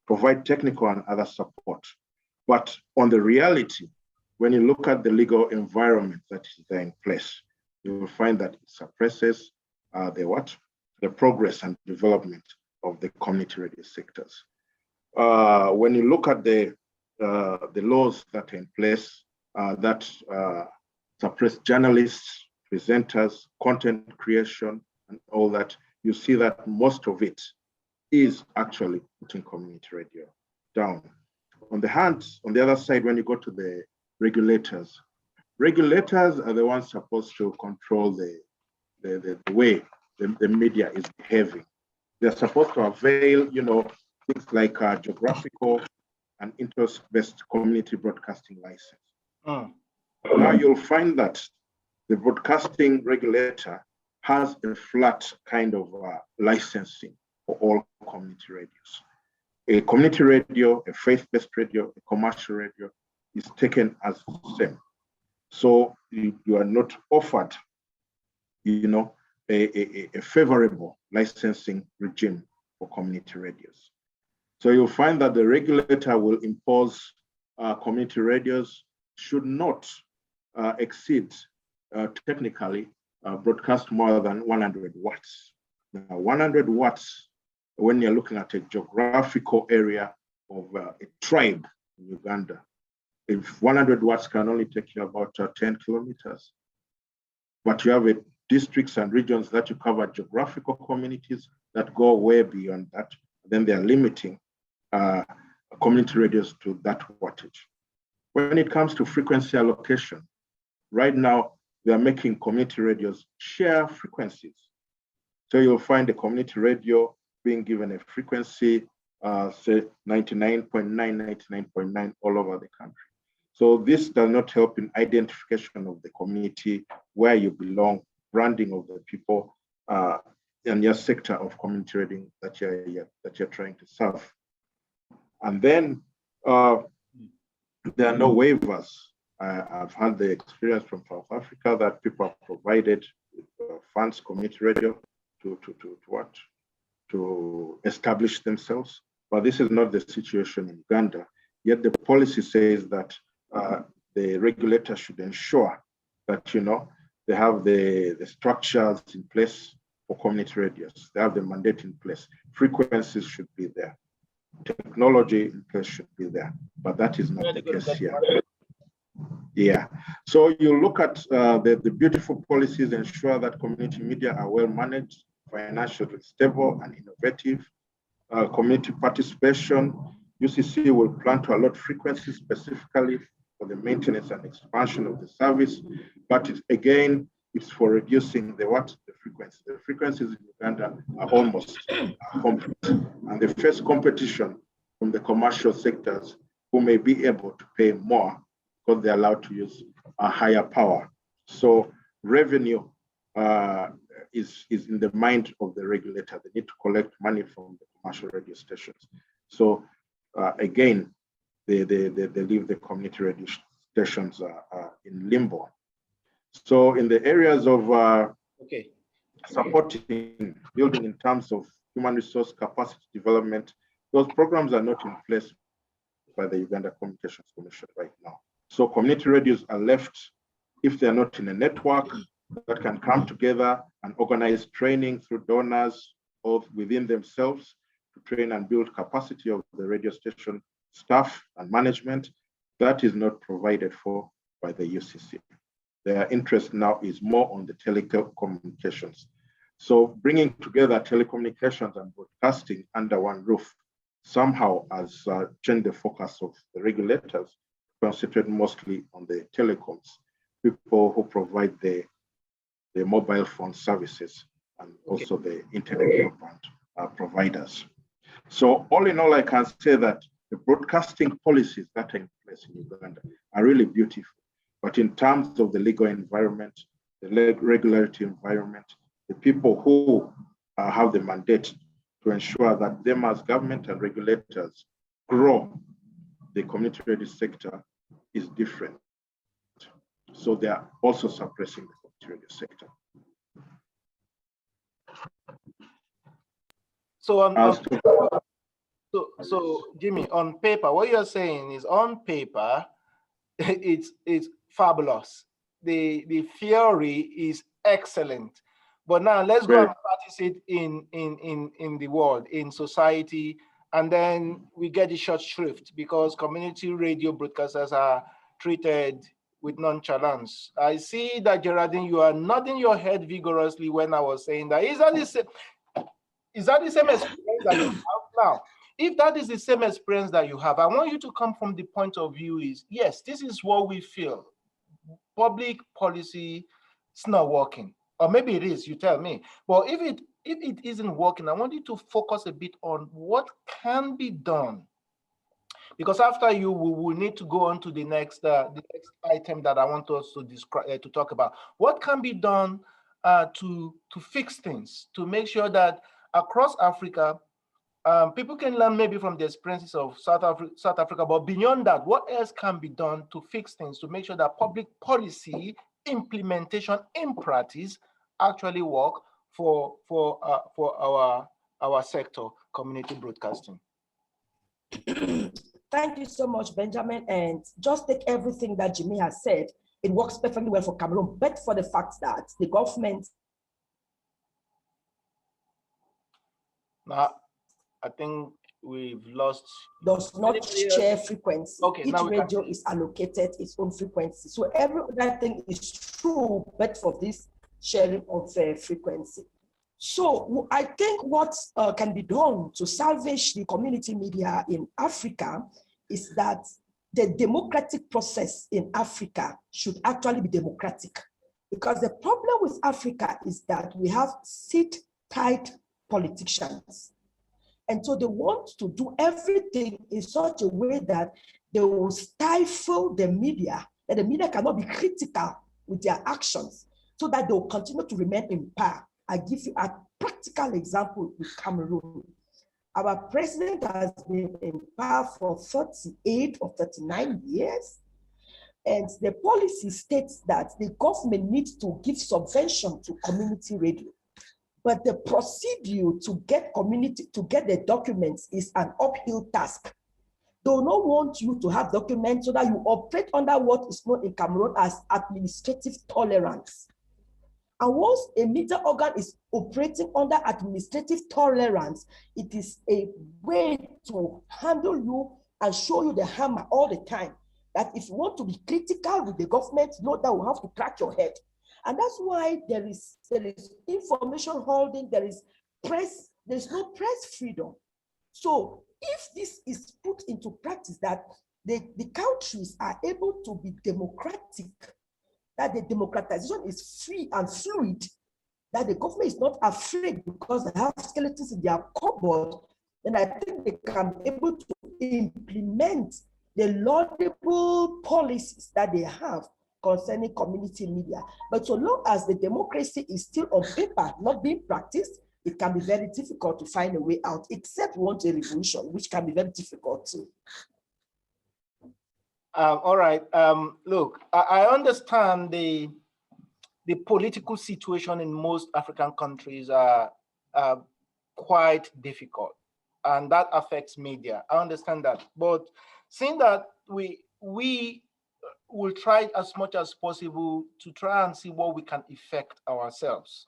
provide technical and other support. But on the reality, when you look at the legal environment that is there in place, you will find that it suppresses the progress and development of the community radio sectors. When you look at the laws that are in place that suppress journalists, presenters, content creation, and all that, you see that most of it is actually putting community radio down. On the other side, when you go to the regulators are the ones supposed to control the way the media is behaving. They're supposed to avail, things like geographical and interest-based community broadcasting license. Now you'll find that the broadcasting regulator has a flat kind of licensing for all community radios. A community radio, a faith-based radio, a commercial radio is taken as the same. So you are not offered, a favorable licensing regime for community radios. So you'll find that the regulator will impose community radios should not exceed, technically, broadcast more than 100 watts. Now, 100 watts, when you're looking at a geographical area of a tribe in Uganda, if 100 watts can only take you about 10 kilometers, but you have districts and regions that you cover, geographical communities that go way beyond that, then they're limiting community radios to that wattage. When it comes to frequency allocation, right now, they are making community radios share frequencies. So you'll find a community radio being given a frequency, say 99.9, 99.9 all over the country. So this does not help in identification of the community, where you belong, branding of the people, and your sector of community radio that you're trying to serve. And then there are no waivers. I've had the experience from South Africa that people have provided funds, community radio, to establish themselves. But this is not the situation in Uganda. Yet the policy says that the regulator should ensure that they have the structures in place for community radios. They have the mandate in place. Frequencies should be there. Technology in place should be there. But that is not the case here. Yeah. So you look at the beautiful policies, ensure that community media are well managed, financially stable and innovative. Community participation, UCC will plan to allot frequencies specifically for the maintenance and expansion of the service, but it's for reducing the frequency. The frequencies in Uganda are almost complete, and they face competition from the commercial sectors who may be able to pay more because they're allowed to use a higher power. So revenue is in the mind of the regulator. They need to collect money from the commercial radio stations. So again, they leave the community radio stations in limbo. So in the areas of supporting building in terms of human resource capacity development, those programs are not in place by the Uganda Communications Commission right now. So community radios are left, if they're not in a network that can come together and organize training through donors or within themselves to train and build capacity of the radio station staff and management, that is not provided for by the UCC. Their interest now is more on the telecommunications. So bringing together telecommunications and broadcasting under one roof somehow has changed the focus of the regulators, concentrate mostly on the telecoms, people who provide the mobile phone services and also the internet broadband providers. So all in all, I can say that the broadcasting policies that are in place in Uganda are really beautiful. But in terms of the legal environment, the regulatory environment, the people who have the mandate to ensure that them as government and regulators grow the community radio sector is different. So they are also suppressing the community radio sector. So Jimmy, on paper, what you're saying is on paper, it's fabulous. The theory is excellent. But now let's go and practice it in the world, in society, and then we get the short shrift because community radio broadcasters are treated with nonchalance. I see that, Geraldine, you are nodding your head vigorously when I was saying that. Is that the same experience that you have now? If that is the same experience that you have, I want you to come from the point of view is, yes, this is what we feel. Public policy is not working. Or maybe it is, you tell me. But if it isn't working, I want you to focus a bit on what can be done. Because after you, we will need to go on to the next item that I want us to describe, to talk about. What can be done to fix things, to make sure that across Africa, people can learn maybe from the experiences of South Africa, but beyond that, what else can be done to fix things, to make sure that public policy implementation in practice actually work for our sector, community broadcasting? Thank you so much, Benjamin. And just take everything that Jimmy has said. It works perfectly well for Cameroon, but for the fact that the government. Now, I think we've lost. Does not share frequency. Okay, each radio is allocated its own frequency. So every other thing is true, but for this sharing of frequency. So I think what can be done to salvage the community media in Africa is that the democratic process in Africa should actually be democratic. Because the problem with Africa is that we have seat-tight politicians. And so they want to do everything in such a way that they will stifle the media, that the media cannot be critical with their actions, so that they will continue to remain in power. I give you a practical example with Cameroon. Our president has been in power for 38 or 39 years. And the policy states that the government needs to give subvention to community radio. But the procedure to get the documents is an uphill task. They do not want you to have documents so that you operate under what is known in Cameroon as administrative tolerance. And once a media organ is operating under administrative tolerance, it is a way to handle you and show you the hammer all the time. That if you want to be critical with the government, know that we have to crack your head. And that's why there is information holding, there's no press freedom. So if this is put into practice, that the countries are able to be democratic, that the democratization is free and fluid, that the government is not afraid because they have skeletons in their cupboard, then I think they can be able to implement the laudable policies that they have concerning community media. But so long as the democracy is still on paper, not being practiced, it can be very difficult to find a way out, except we want a revolution, which can be very difficult too. All right. Look, I understand the political situation in most African countries are quite difficult, and that affects media. I understand that. But seeing that we will try as much as possible to try and see what we can effect ourselves.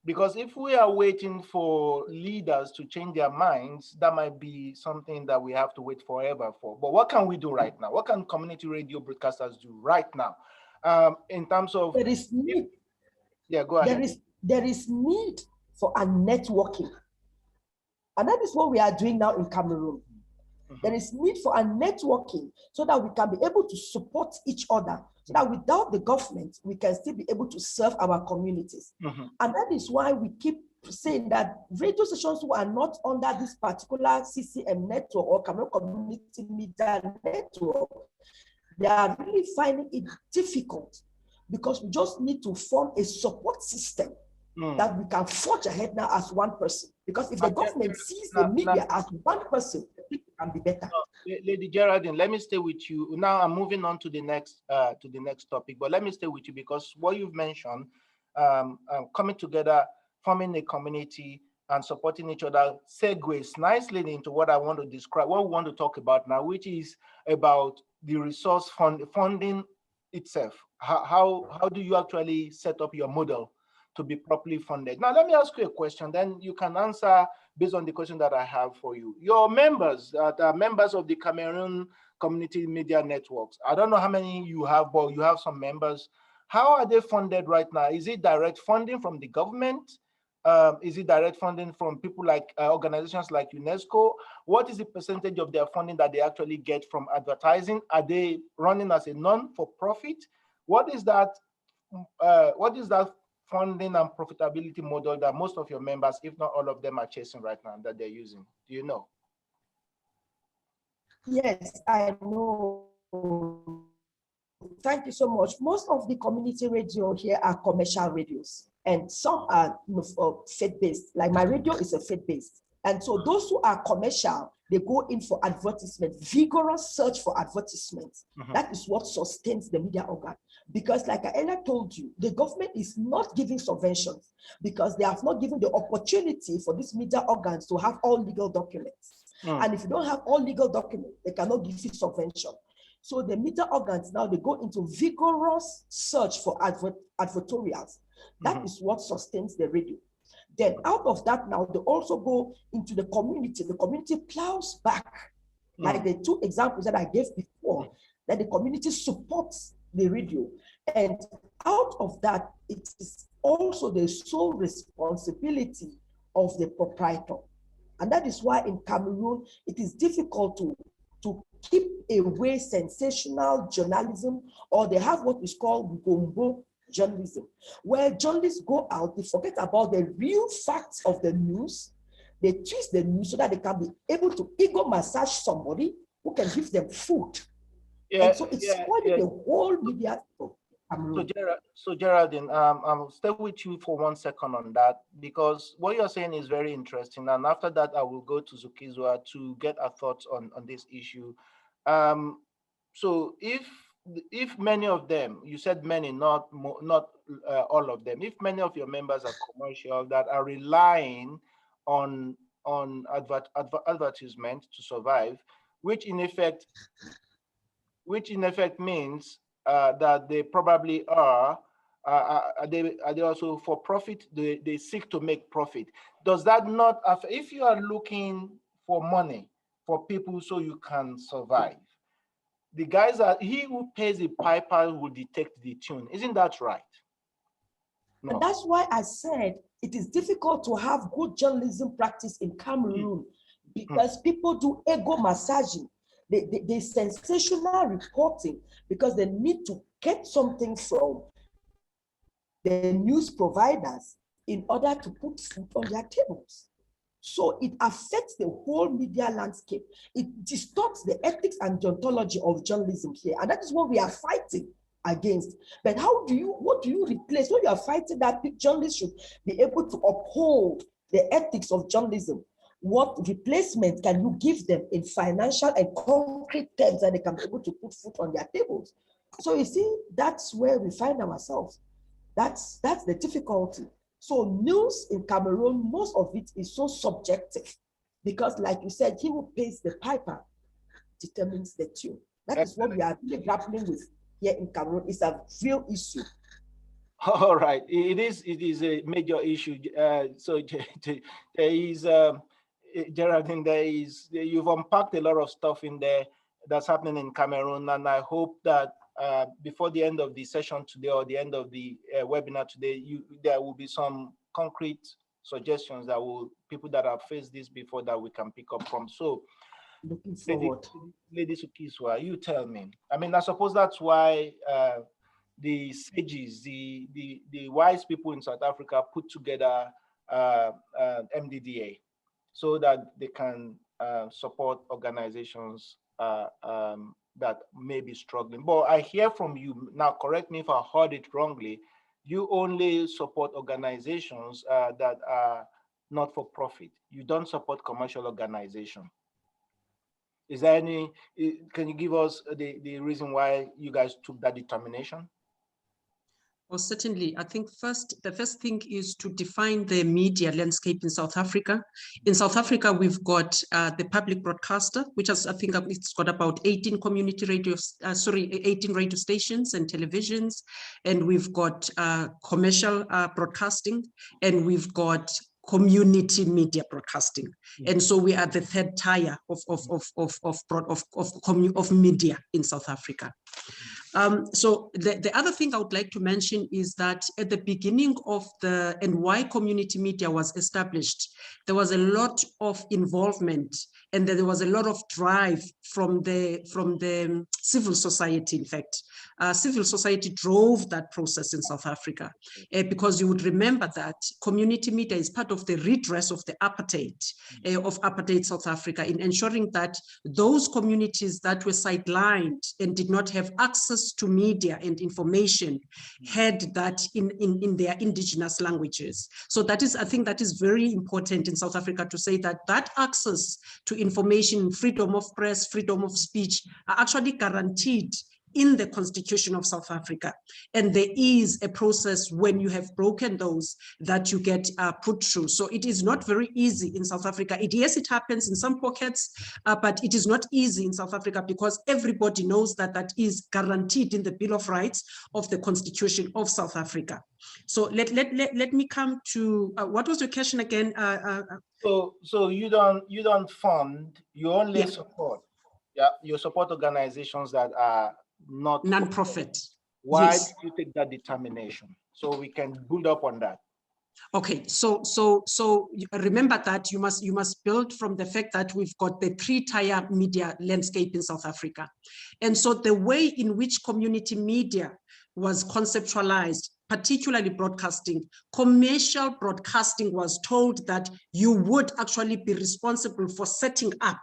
Because if we are waiting for leaders to change their minds, that might be something that we have to wait forever for. But what can we do right now? What can community radio broadcasters do right now? In terms of— There is need. Yeah, go ahead. There is need for a networking. And that is what we are doing now in Cameroon. There is need for a networking so that we can be able to support each other, so that without the government, we can still be able to serve our communities. And that is why we keep saying that radio stations who are not under this particular CCM network or Cameroon Community Media Network, they are really finding it difficult, because we just need to form a support system that we can forge ahead now as one person. Because if the government sees the media as one person, it can be better. Lady Geraldine, let me stay with you. Now I'm moving on to the next topic, but let me stay with you, because what you've mentioned, coming together, forming a community and supporting each other segues nicely into what I want to describe, what we want to talk about now, which is about the resource funding itself. How do you actually set up your model to be properly funded? Now, let me ask you a question, then you can answer based on the question that I have for you. Your members, the members of the Cameroon Community Media Networks, I don't know how many you have, but you have some members. How are they funded right now? Is it direct funding from the government? Is it direct funding from people like organizations like UNESCO? What is the percentage of their funding that they actually get from advertising? Are they running as a non-for-profit? What is that funding and profitability model that most of your members, if not all of them, are chasing right now that they're using? Do you know? Yes, I know. Thank you so much. Most of the community radio here are commercial radios, and some are faith-based. Like my radio is a faith-based. And so those who are commercial, they go in for advertisement, vigorous search for advertisements. That is what sustains the media organ. Because like I earlier told you, the government is not giving subventions because they have not given the opportunity for these media organs to have all legal documents. And if you don't have all legal documents, they cannot give you subvention. So the media organs now, they go into vigorous search for advertorials. That is what sustains the radio. Then out of that now, they also go into the community. The community plows back, like the two examples that I gave before, that the community supports the radio. And out of that, it is also the sole responsibility of the proprietor. And that is why in Cameroon, it is difficult to keep away sensational journalism, or they have what is called gombo journalism, where journalists go out, they forget about the real facts of the news, they twist the news so that they can be able to ego massage somebody who can give them food. And so it's spoiling the whole media. So Geraldine, I'll stay with you for 1 second on that, because what you're saying is very interesting. And after that, I will go to Zukizwa to get our thoughts on this issue. So if if many of them, you said many, not all of them, if many of your members are commercial that are relying on advertisement to survive, which in effect means that they probably are they also for profit? They seek to make profit. Does that not affect, if you are looking for money for people so you can survive, the guys are, he who pays the piper will detect the tune. Isn't that right? No. And that's why I said it is difficult to have good journalism practice in Cameroon because people do ego massaging. They sensational reporting because they need to get something from the news providers in order to put food on their tables. So it affects the whole media landscape. It distorts the ethics and deontology of journalism here. And that is what we are fighting against. But what do you replace? When you are fighting that journalists should be able to uphold the ethics of journalism, what replacement can you give them in financial and concrete terms that they can be able to put food on their tables? So you see, that's where we find ourselves. That's the difficulty. So news in Cameroon, most of it is so subjective because, like you said, he who pays the piper determines the tune. That is what we are really grappling with here in Cameroon. It's a real issue. All right, it is a major issue. So there is Geraldine, you've unpacked a lot of stuff in there that's happening in Cameroon, and I hope that before the end of the session today or the end of the webinar today, there will be some concrete suggestions that people that have faced this before that we can pick up from. So, looking forward. Lady Sukiswa, you tell me. I mean, I suppose that's why the sages, the wise people in South Africa put together MDDA so that they can support organizations that may be struggling. But I hear from you now, correct me if I heard it wrongly, you only support organizations that are not for profit. You don't support commercial organizations. Is there any, can you give us the reason why you guys took that determination? Well, certainly. I think the first thing is to define the media landscape in South Africa. In South Africa, we've got the public broadcaster, which has, I think it's got about 18 community radios, 18 radio stations and televisions. And we've got commercial broadcasting, and we've got community media broadcasting. And so we are the third tier of media in South Africa. So the other thing I would like to mention is that at the beginning of and why community media was established, there was a lot of involvement and there was a lot of drive from the civil society. In fact, civil society drove that process in South Africa because you would remember that community media is part of the redress of the apartheid of apartheid South Africa in ensuring that those communities that were sidelined and did not have access to media and information had that in their indigenous languages. So that is, I think that is very important in South Africa to say that that access to information, freedom of press, freedom of speech are actually guaranteed in the Constitution of South Africa. And there is a process when you have broken those that you get put through. So it is not very easy in South Africa. Yes, it happens in some pockets, but it is not easy in South Africa because everybody knows that that is guaranteed in the Bill of Rights of the Constitution of South Africa. So let me come to, what was your question again? So you don't fund, you only support. Yeah, you support organizations that are not non-profit. Why did you take that determination? So we can build up on that. Okay, so remember that you must build from the fact that we've got the three-tier media landscape in South Africa. And so the way in which community media was conceptualized, particularly broadcasting, commercial broadcasting was told that you would actually be responsible for setting up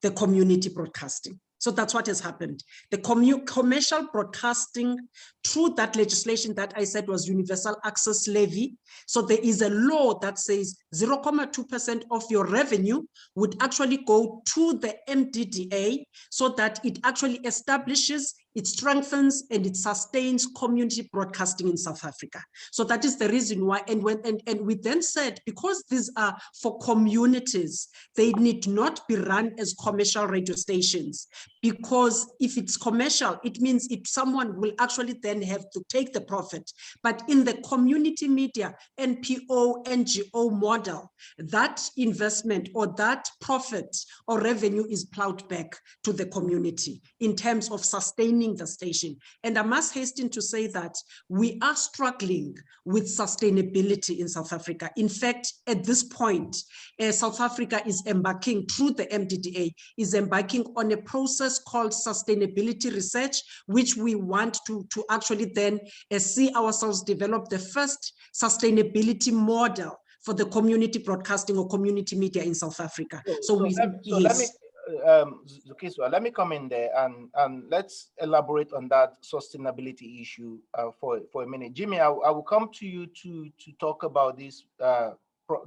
the community broadcasting. So that's what has happened. The commercial broadcasting, through that legislation that I said was universal access levy. So there is a law that says 0.2% of your revenue would actually go to the MDDA so that it actually establishes it strengthens and it sustains community broadcasting in South Africa. So that is the reason why, and we then said, because these are for communities, they need not be run as commercial radio stations, because if it's commercial, it means someone will actually then have to take the profit. But in the community media, NPO, NGO model, that investment or that profit or revenue is plowed back to the community in terms of sustaining the station. And I must hasten to say that we are struggling with sustainability in South Africa. In fact, at this point, South Africa is embarking, through the MDDA, is embarking on a process called sustainability research, which we want to actually then see ourselves develop the first sustainability model for the community broadcasting or community media in South Africa. Zukiswa, let me come in there and let's elaborate on that sustainability issue for a minute. Jimmy, I will come to you to talk about this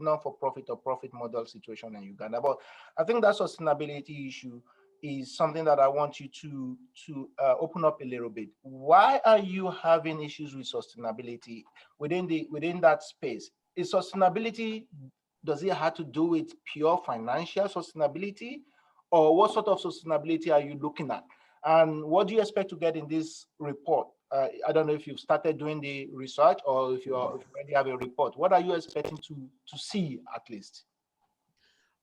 non-for-profit or profit model situation in Uganda. But I think that sustainability issue is something that I want you to open up a little bit. Why are you having issues with sustainability within that space? Is sustainability, does it have to do with pure financial sustainability? Or what sort of sustainability are you looking at? And what do you expect to get in this report? I don't know if you've started doing the research or if you already have a report. What are you expecting to see at least?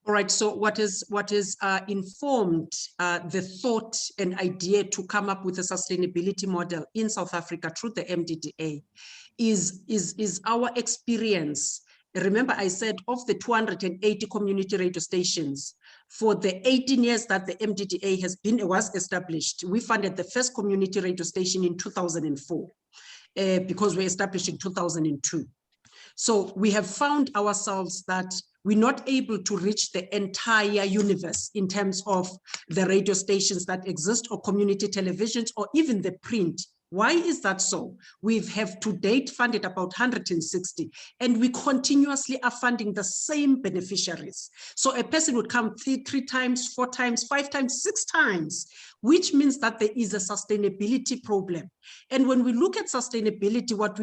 All right, so what is informed the thought and idea to come up with a sustainability model in South Africa through the MDDA is our experience. Remember, I said of the 280 community radio stations, for the 18 years that the MDDA was established, we funded the first community radio station in 2004 because we established in 2002. So we have found ourselves that we're not able to reach the entire universe in terms of the radio stations that exist or community televisions or even the print. Why is that so? We have to date funded about 160, and we continuously are funding the same beneficiaries. So a person would come three times, 4 times, 5 times, 6 times, which means that there is a sustainability problem. And when we look at sustainability, what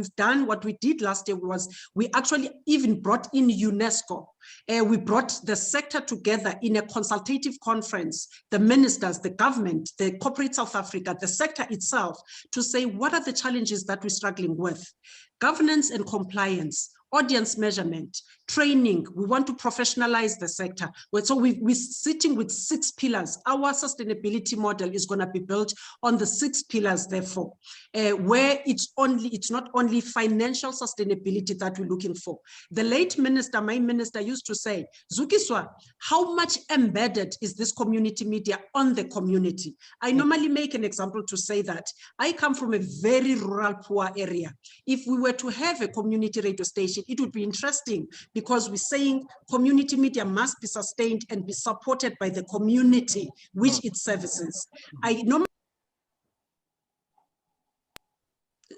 we did last year was we actually even brought in UNESCO. We brought the sector together in a consultative conference, the ministers, the government, the corporate South Africa, the sector itself, to say what are the challenges that we're struggling with? Governance and compliance, audience measurement, training. We want to professionalize the sector. So we're sitting with 6 pillars. Our sustainability model is going to be built on the 6 pillars, therefore, where it's not only financial sustainability that we're looking for. The late minister, my minister, used to say, Zukiswa, how much embedded is this community media on the community? I normally make an example to say that I come from a very rural, poor area. If we were to have a community radio station, it would be interesting because we're saying community media must be sustained and be supported by the community which it services.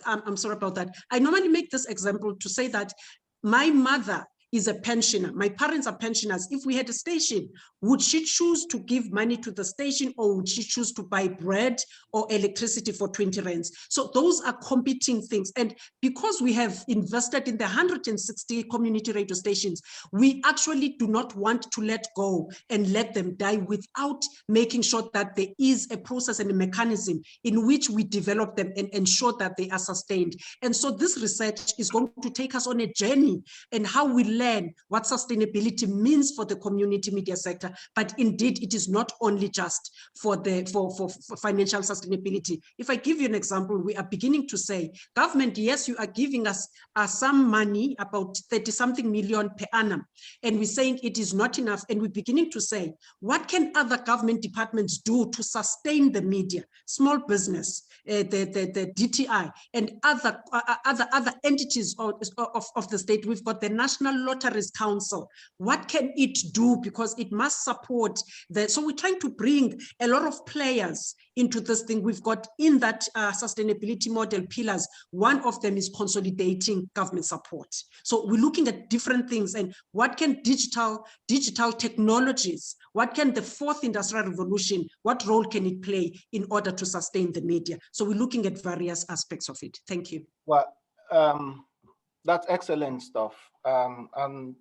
I'm sorry about that. I normally make this example to say that my mother is a pensioner. My parents are pensioners. If we had a station, would she choose to give money to the station, or would she choose to buy bread or electricity for 20 rands? So those are competing things. And because we have invested in the 160 community radio stations, we actually do not want to let go and let them die without making sure that there is a process and a mechanism in which we develop them and ensure that they are sustained. And so this research is going to take us on a journey and how we learn what sustainability means for the community media sector. But indeed, it is not only just for financial sustainability. If I give you an example, we are beginning to say, government, yes, you are giving us some money, about 30-something million per annum, and we're saying it is not enough. And we're beginning to say, what can other government departments do to sustain the media, small business, the DTI, and other entities of the state? We've got the National Lotteries Council. What can it do? Because it must support so we're trying to bring a lot of players into this thing. We've got in that sustainability model pillars, one of them is consolidating government support. So we're looking at different things and what can digital technologies, what can the fourth industrial revolution, what role can it play in order to sustain the media? So we're looking at various aspects of it. Thank you. Well, that's excellent stuff. And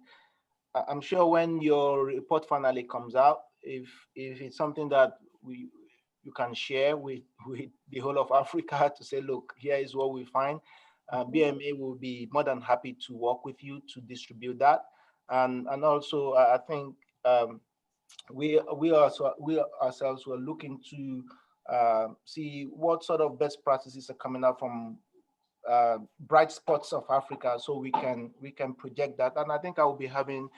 I'm sure when your report finally comes out, if it's something that you can share with the whole of Africa to say, look, here is what we find, BMA will be more than happy to work with you to distribute that. And also, I think we ourselves were looking to see what sort of best practices are coming out from bright spots of Africa, so we can project that. And I think I will be having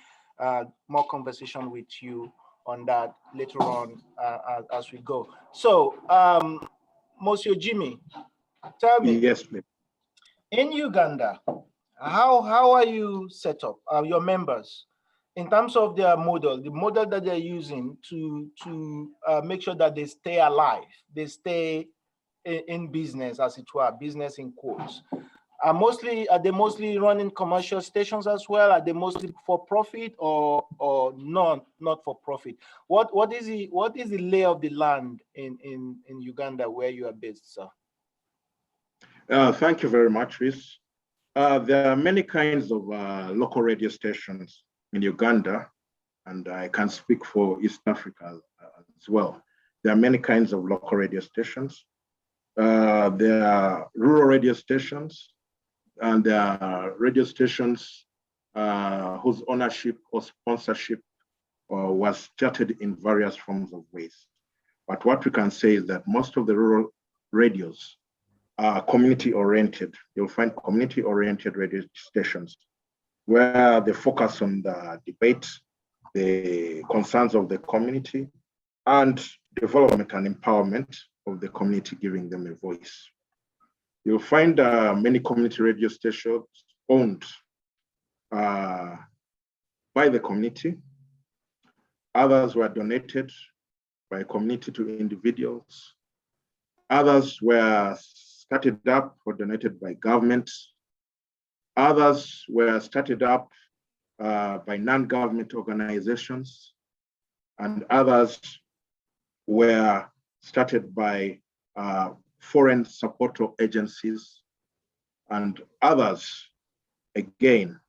more conversation with you on that later on as we go. So, Monsieur Jimmy, tell me. Yes, please. In Uganda, how are you set up? Your members, in terms of their model, the model that they're using to make sure that they stay alive, they stay in business, as it were, business in quotes. Are they mostly running commercial stations as well? Are they mostly for profit or not for profit? What is the lay of the land in Uganda where you are based, sir? Thank you very much, Chris. There are many kinds of local radio stations in Uganda, and I can speak for East Africa as well. There are many kinds of local radio stations. There are rural radio stations, and there are radio stations whose ownership or sponsorship was started in various forms of ways. But what we can say is that most of the rural radios are community-oriented. You'll find community-oriented radio stations where they focus on the debate, the concerns of the community, and development and empowerment of the community, giving them a voice. You'll find many community radio stations owned by the community. Others were donated by community to individuals. Others were started up or donated by government. Others were started up by non-government organizations. And others were started by foreign support agencies, and others, again,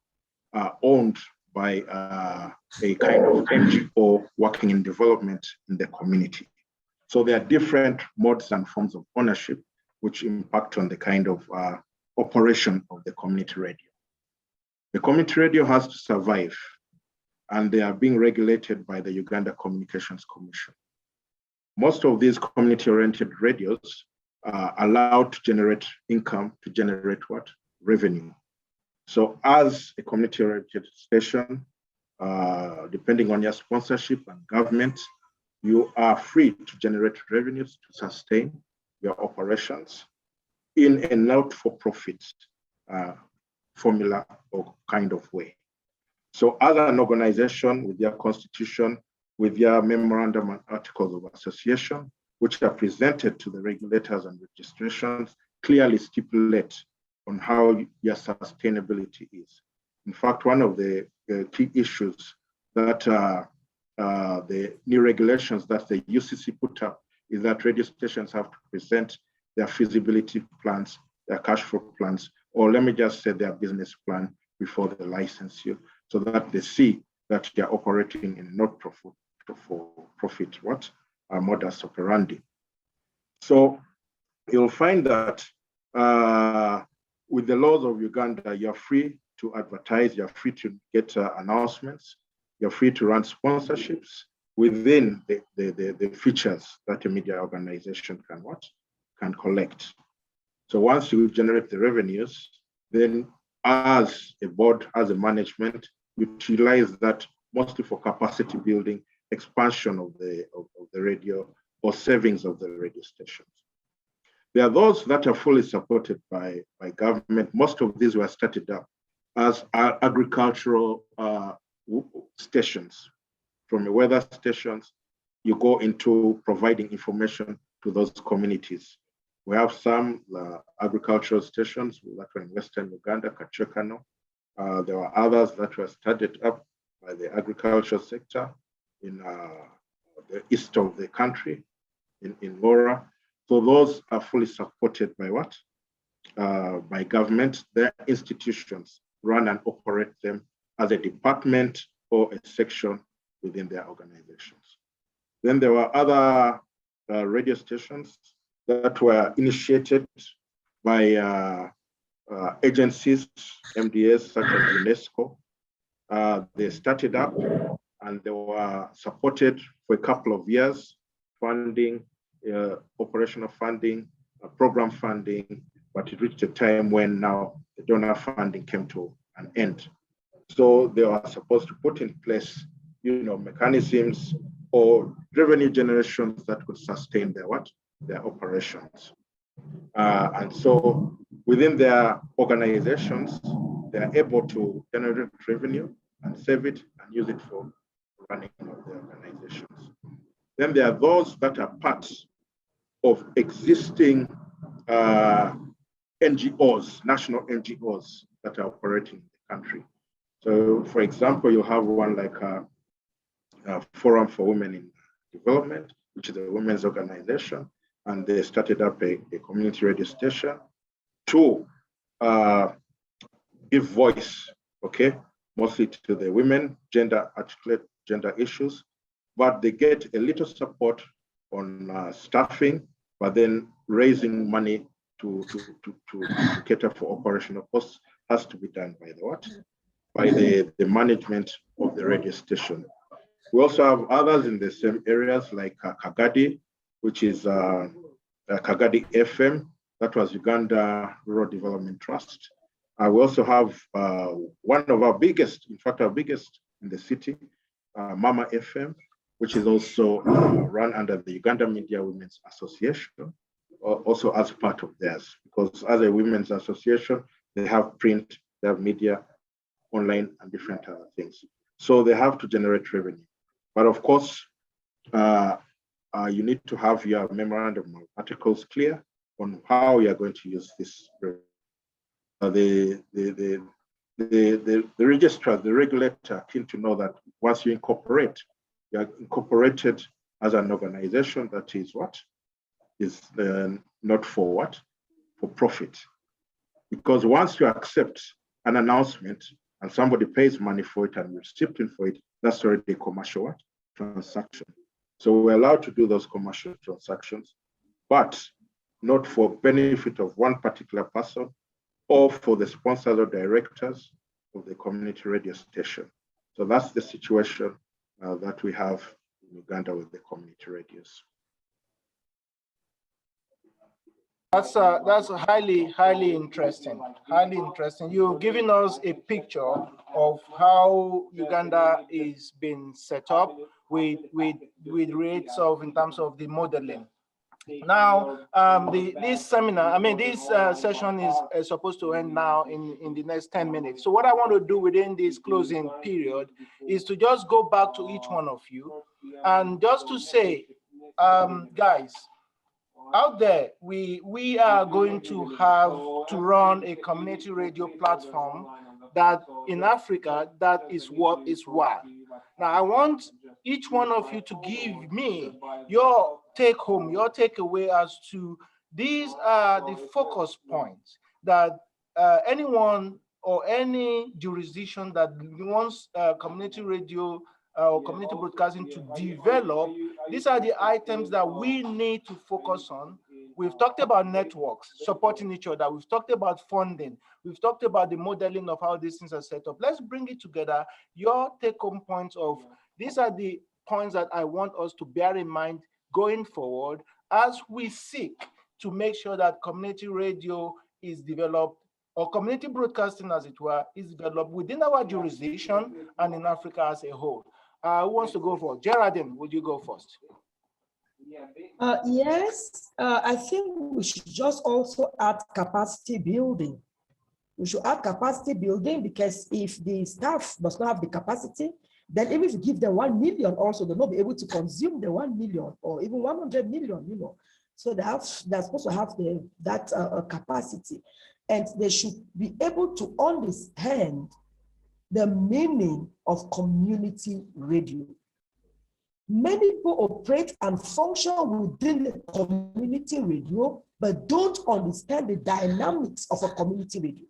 are owned by a kind of NGO working in development in the community. So there are different modes and forms of ownership which impact on the kind of operation of the community radio. The community radio has to survive, and they are being regulated by the Uganda Communications Commission. Most of these community-oriented radios are allowed to generate income, to generate what? Revenue. So as a community-oriented station, depending on your sponsorship and government, you are free to generate revenues to sustain your operations in a not-for-profit formula or kind of way. So as an organization with their constitution, with their memorandum and articles of association, which are presented to the regulators and registrations, clearly stipulate on how your sustainability is. In fact, one of the key issues that the new regulations that the UCC put up is that radio stations have to present their feasibility plans, their cash flow plans, or let me just say their business plan before they license you, so that they see that you're operating in not for profit modus operandi. So you'll find that with the laws of Uganda, you're free to advertise, you're free to get announcements, you're free to run sponsorships within the features that a media organization can collect. So once you generate the revenues, then as a board, as a management, utilize that mostly for capacity building, expansion of the radio, or savings of the radio stations. There are those that are fully supported by government. Most of these were started up as agricultural stations. From the weather stations, you go into providing information to those communities. We have some agricultural stations that were in Western Uganda, Kachekano. There were others that were started up by the agricultural sector in the east of the country, in Mora. So those are fully supported by what? By government. Their institutions run and operate them as a department or a section within their organizations. Then there were other radio stations that were initiated by agencies, MDS, such as UNESCO. They started up and they were supported for a couple of years, funding, operational funding, program funding, but it reached a time when now the donor funding came to an end. So they were supposed to put in place, mechanisms or revenue generations that could sustain their operations. And so within their organizations, they are able to generate revenue and save it and use it for running of their organizations. Then there are those that are parts of existing NGOs, national NGOs that are operating in the country. So for example, you have one like a Forum for Women in Development, which is a women's organization, and they started up a community radio station to give voice, mostly to the women, articulate gender issues, but they get a little support on staffing, but then raising money to cater for operational costs has to be done by the management of the radio station. We also have others in the same areas like Kagadi, which is Kagadi FM, that was Uganda Rural Development Trust. We also have one of our biggest, in fact, our biggest in the city, Mama FM, which is also run under the Uganda Media Women's Association, also as part of theirs, because as a women's association, they have print, they have media, online, and different other things. So they have to generate revenue. But of course, you need to have your memorandum of articles clear on how you are going to use this. The registrar, the regulator, keen to know that once you incorporate, you are incorporated as an organization that is not for for profit. Because once you accept an announcement and somebody pays money for it and you're stipulating for it, that's already a commercial transaction. So we're allowed to do those commercial transactions, but not for benefit of one particular person or for the sponsors or directors of the community radio station. So that's the situation that we have in Uganda with the community radios. That's highly interesting. Highly interesting. You're giving us a picture of how Uganda is being set up with rates of in terms of the modeling. Now, this seminar, this session is supposed to end now in the next 10 minutes. So what I want to do within this closing period is to just go back to each one of you and just to say, guys, out there, we are going to have to run a community radio platform that in Africa, that is what is what. Now, I want each one of you to give me your take home, your takeaway as to these are the focus points that anyone or any jurisdiction that wants community radio or community broadcasting to develop, these are the items that we need to focus on. We've talked about networks, supporting each other. We've talked about funding. We've talked about the modeling of how these things are set up. Let's bring it together. Your take-home points of, these are the points that I want us to bear in mind going forward as we seek to make sure that community radio is developed, or community broadcasting, as it were, is developed within our jurisdiction and in Africa as a whole. Who wants to go first? Geraldine, would you go first? Yes, I think we should just also add capacity building. We should add capacity building, because if the staff does not have the capacity, then even if you give them 1 million also, they'll not be able to consume the 1 million or even 100 million, So they're supposed to have that capacity, and they should be able to understand the meaning of community radio. Many people operate and function within the community radio, but don't understand the dynamics of a community radio.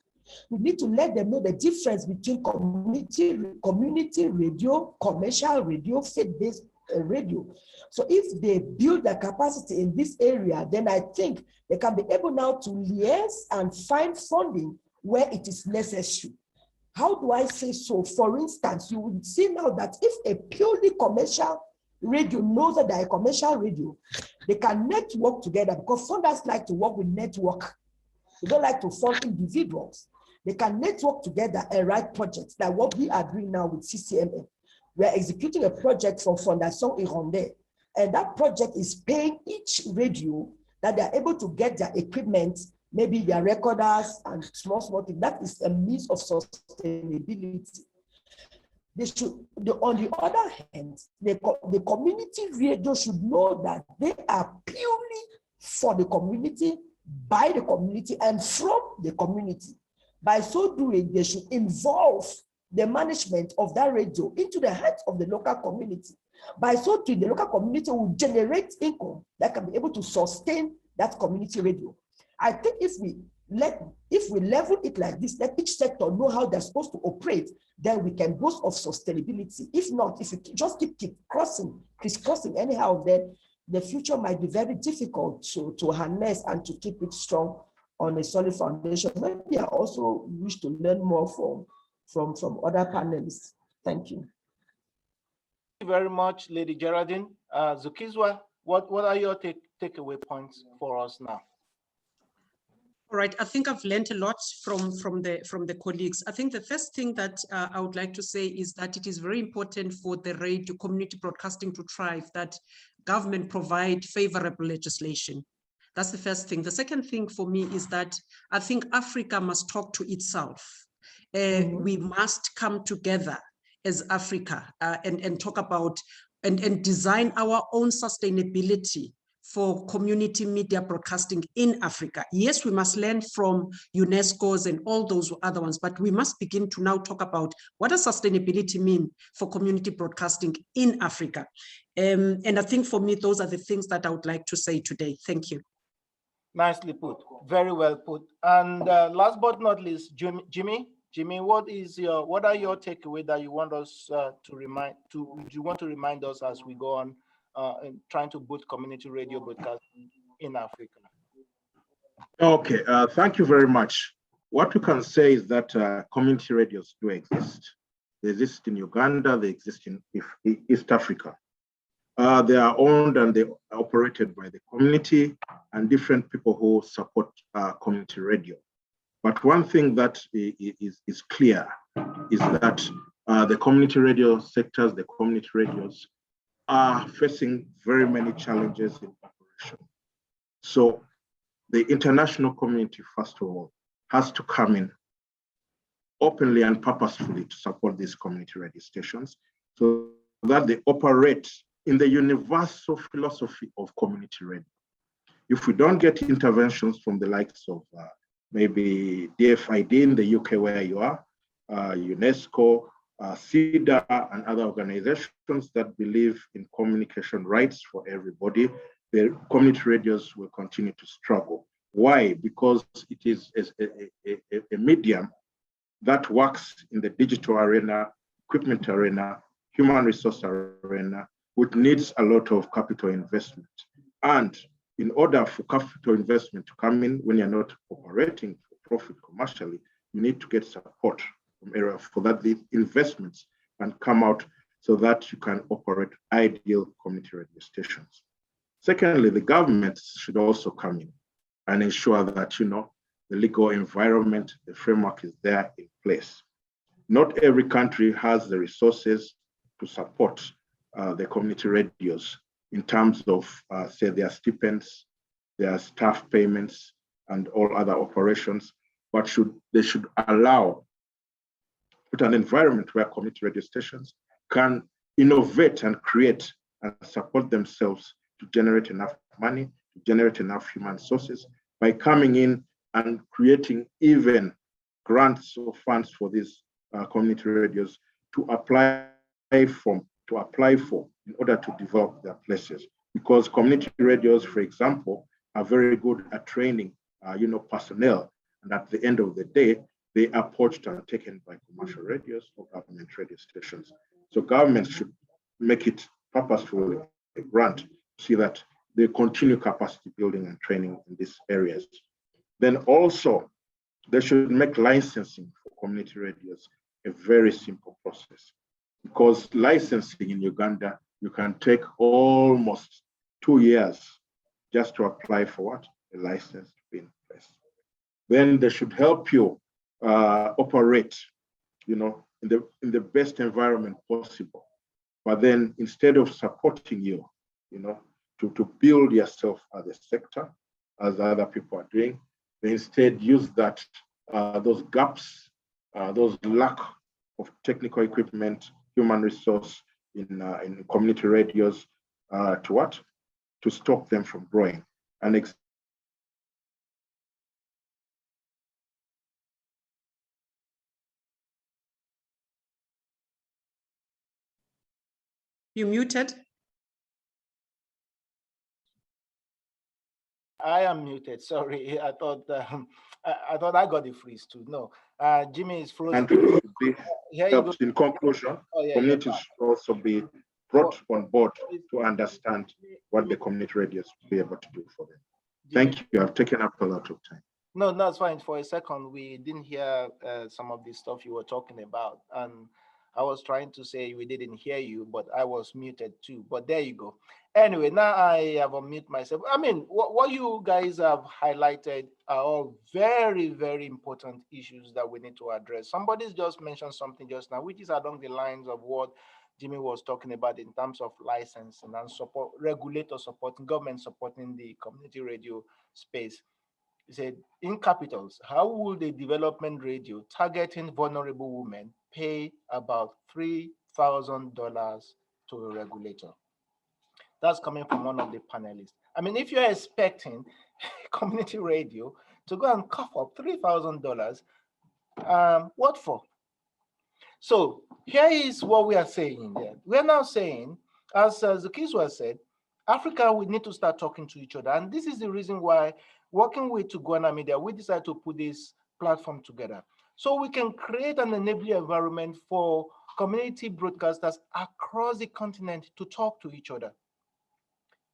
We need to let them know the difference between community radio, commercial radio, faith-based radio. So if they build their capacity in this area, then I think they can be able now to liaise and find funding where it is necessary. How do I say so? For instance, you would see now that if a purely commercial radio knows that they're a commercial radio, they can network together, because funders like to work with network. They don't like to fund individuals. They can network together and write projects like what we are doing now with CCMM. We are executing a project for Fondation Irondais, and that project is paying each radio that they're able to get their equipment, maybe their recorders and small things. That is a means of sustainability. They should, on the other hand, the community radio should know that they are purely for the community, by the community, and from the community. By so doing, they should involve the management of that radio into the hands of the local community. By so doing, the local community will generate income that can be able to sustain that community radio. I think if we level it like this, let each sector know how they're supposed to operate, then we can boast of sustainability. If not, if we just keep crisscrossing anyhow, then the future might be very difficult to harness and to keep it strong on a solid foundation. Maybe I also wish to learn more from other panelists. Thank you. Thank you very much, Lady Geraldine. Zukiswa, what are your takeaway points for us now? All right, I think I've learned a lot from the colleagues. I think the first thing that I would like to say is that it is very important for the radio community broadcasting to thrive, that government provide favorable legislation. That's the first thing. The second thing for me is that I think Africa must talk to itself. We must come together as Africa and talk about and design our own sustainability for community media broadcasting in Africa. Yes, we must learn from UNESCO's and all those other ones, but we must begin to now talk about what does sustainability mean for community broadcasting in Africa. And I think for me, those are the things that I would like to say today. Thank you. Nicely put, very well put. And last but not least, Jimmy, what are your takeaways that you want us you want to remind us as we go on in trying to boost community radio broadcasting in Africa? Okay, thank you very much. What we can say is that community radios do exist. They exist in Uganda, they exist in East Africa. They are owned and they are operated by the community and different people who support community radio. But one thing that is clear is that the community radio sectors, the community radios, are facing very many challenges in operation. So the international community, first of all, has to come in openly and purposefully to support these community radio stations so that they operate in the universal philosophy of community radio. If we don't get interventions from the likes of maybe DFID in the UK where you are, UNESCO, CEDA and other organizations that believe in communication rights for everybody, the community radios will continue to struggle. Why? Because it is a medium that works in the digital arena, equipment arena, human resource arena, which needs a lot of capital investment. And in order for capital investment to come in when you're not operating for profit commercially, you need to get support from area for that the investments can come out so that you can operate ideal community radio stations. Secondly, the government should also come in and ensure that, the legal environment, the framework is there in place. Not every country has the resources to support the community radios in terms of, say, their stipends, their staff payments, and all other operations, but they should put an environment where community radio stations can innovate and create and support themselves to generate enough money to generate enough human sources by coming in and creating even grants or funds for these community radios to apply for in order to develop their places. Because community radios, for example, are very good at training, personnel, and at the end of the day, they are poached and taken by commercial radios or government radio stations. So governments should make it purposefully a grant to see that they continue capacity building and training in these areas. Then also, they should make licensing for community radios a very simple process, because licensing in Uganda, you can take almost 2 years just to apply for what? A license to be in place. Then they should help you operate, in the best environment possible. But then instead of supporting you, to build yourself as a sector, as other people are doing, they instead use those gaps, those lack of technical equipment, human resource in community radios to what? To stop them from growing. And You muted. I am muted. Sorry, I thought I got the freeze too. No, Jimmy is frozen. Here you go. In conclusion, communities should also be brought on board to understand what the community radios will be able to do for them. Thank you. I've taken up a lot of time. No, that's fine. For a second, we didn't hear some of the stuff you were talking about, and I was trying to say we didn't hear you, but I was muted too. But there you go. Anyway, now I have unmuted myself. I mean, what you guys have highlighted are all very, very important issues that we need to address. Somebody's just mentioned something just now, which is along the lines of what Jimmy was talking about in terms of licensing and support, regulator supporting, government supporting the community radio space. He said, in capitals, how will the development radio targeting vulnerable women pay about $3,000 to a regulator? That's coming from one of the panelists. I mean, if you're expecting community radio to go and cough up $3,000, what for? So here is what we are saying there. We're now saying, as Zukiswa said, Africa, we need to start talking to each other. And this is the reason why, working with Tugwana Media, we decided to put this platform together. So we can create an enabling environment for community broadcasters across the continent to talk to each other,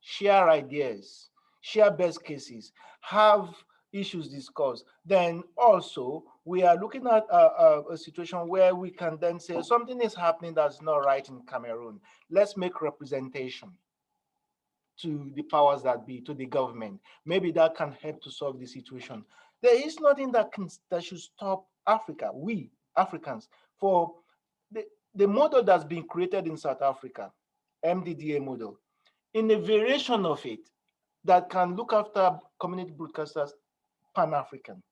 share ideas, share best cases, have issues discussed. Then also, we are looking at a situation where we can then say something is happening that's not right in Cameroon. Let's make representation to the powers that be, to the government. Maybe that can help to solve the situation. There is nothing that should stop Africa, we Africans, for the model that's been created in South Africa, MDDA model, in a variation of it that can look after community broadcasters Pan-African.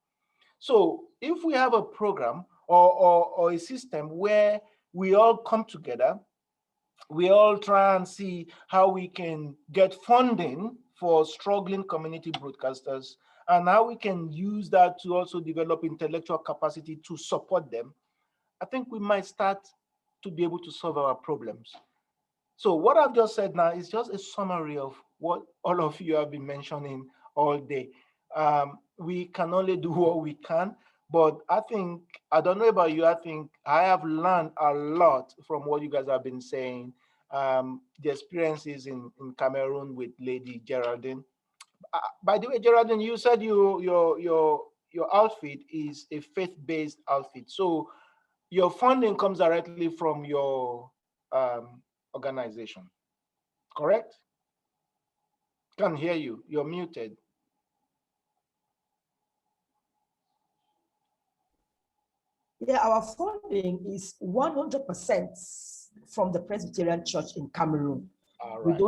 So if we have a program or a system where we all come together, we all try and see how we can get funding for struggling community broadcasters and how we can use that to also develop intellectual capacity to support them, I think we might start to be able to solve our problems. So what I've just said now is just a summary of what all of you have been mentioning all day. We can only do what we can, but I think, I don't know about you, I think I have learned a lot from what you guys have been saying. The experiences in Cameroon with Lady Geraldine. By the way, Geraldine, you said your outfit is a faith-based outfit. So your funding comes directly from your organization, correct? Can't hear you, you're muted. Yeah, our funding is 100% from the Presbyterian Church in Cameroon. Right.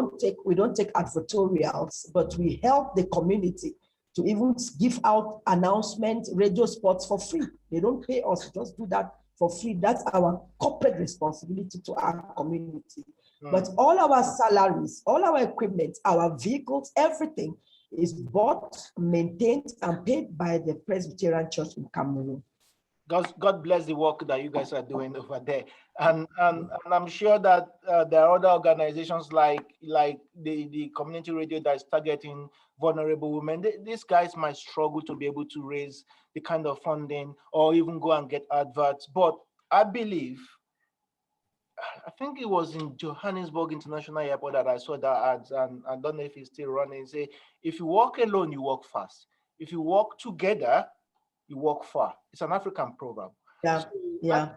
We don't take advertorials, but we help the community to even give out announcements, radio spots for free. They don't pay us, just do that for free. That's our corporate responsibility to our community. But all our salaries, all our equipment, our vehicles, everything is bought, maintained, and paid by the Presbyterian Church in Cameroon. God bless the work that you guys are doing over there, and I'm sure that there are other organizations like the community radio that is targeting vulnerable women. These guys might struggle to be able to raise the kind of funding or even go and get adverts. But I believe, I think it was in Johannesburg International Airport that I saw that ads, and I don't know if it's still running. Say, if you walk alone, you walk fast. If you walk together, you walk far. It's an African proverb. Yeah, so yeah.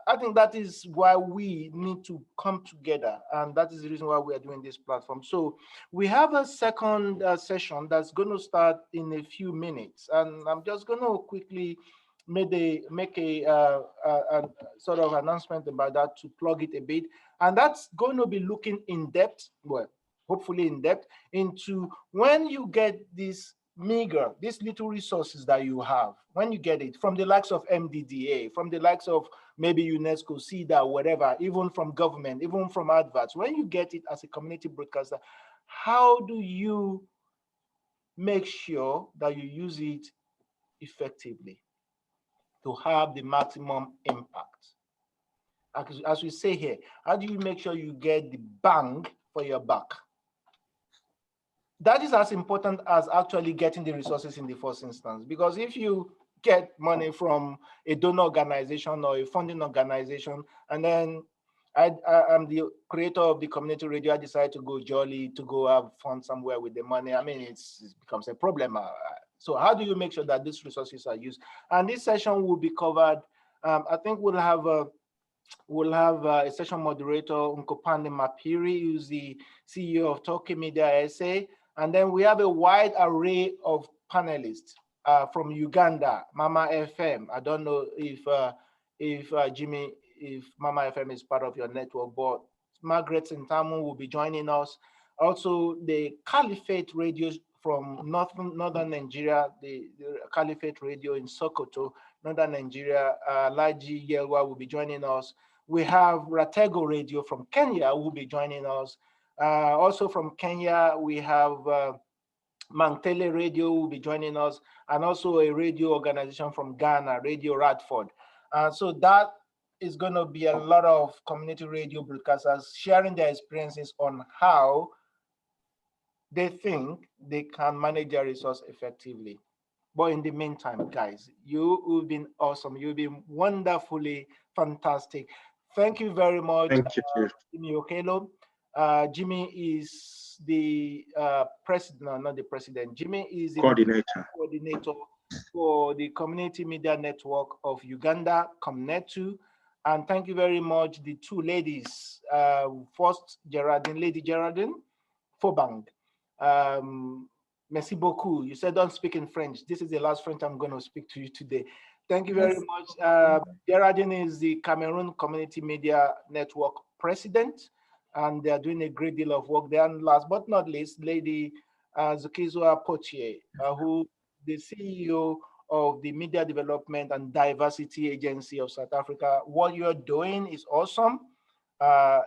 I think that is why we need to come together, and that is the reason why we are doing this platform. So we have a second session that's going to start in a few minutes, and I'm just going to quickly make a sort of announcement about that to plug it a bit, and that's going to be looking in depth, well, hopefully in depth, into when you get this meager, these little resources that you have, when you get it from the likes of MDDA, from the likes of maybe UNESCO, CEDA, whatever, even from government, even from adverts, when you get it as a community broadcaster, how do you make sure that you use it effectively to have the maximum impact? As we say here, how do you make sure you get the bang for your buck? That is as important as actually getting the resources in the first instance, because if you get money from a donor organization or a funding organization, and then I'm the creator of the community radio, I decide to go jolly, to go have fun somewhere with the money, I mean, it becomes a problem. So how do you make sure that these resources are used? And this session will be covered, I think we'll have a session moderator, Nkopande Mapiri, who's the CEO of Talkie Media SA. And then we have a wide array of panelists from Uganda, Mama FM. I don't know if Jimmy, if Mama FM is part of your network, but Margaret Sintamu will be joining us. Also, the Caliphate Radio from northern Nigeria, the Caliphate Radio in Sokoto, northern Nigeria, Laji Yelwa will be joining us. We have Ratego Radio from Kenya who will be joining us. Also from Kenya, we have Mantele Radio will be joining us, and also a radio organization from Ghana, Radio Radford. So that is going to be a lot of community radio broadcasters sharing their experiences on how they think they can manage their resource effectively. But in the meantime, guys, you've been awesome. You've been wonderfully fantastic. Thank you very much. Thank you, Chief. Jimmy Okelo. Jimmy is the president, no, not the president. Jimmy is the coordinator for the Community Media Network of Uganda, Comnetu. And thank you very much, the two ladies. First, Lady Geraldine Fobang. Merci beaucoup. You said don't speak in French. This is the last French I'm going to speak to you today. Thank you very much. Geraldine is the Cameroon Community Media Network president, and they are doing a great deal of work there. And last but not least, Lady Zukizwa Potier, who the CEO of the Media Development and Diversity Agency of South Africa. What you're doing is awesome.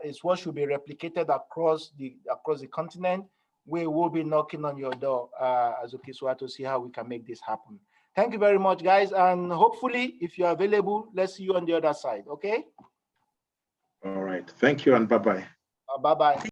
It's what should be replicated across the continent. We will be knocking on your door, Azukiswa, to see how we can make this happen. Thank you very much, guys. And hopefully, if you're available, let's see you on the other side, okay? All right. Thank you and bye-bye. Bye-bye.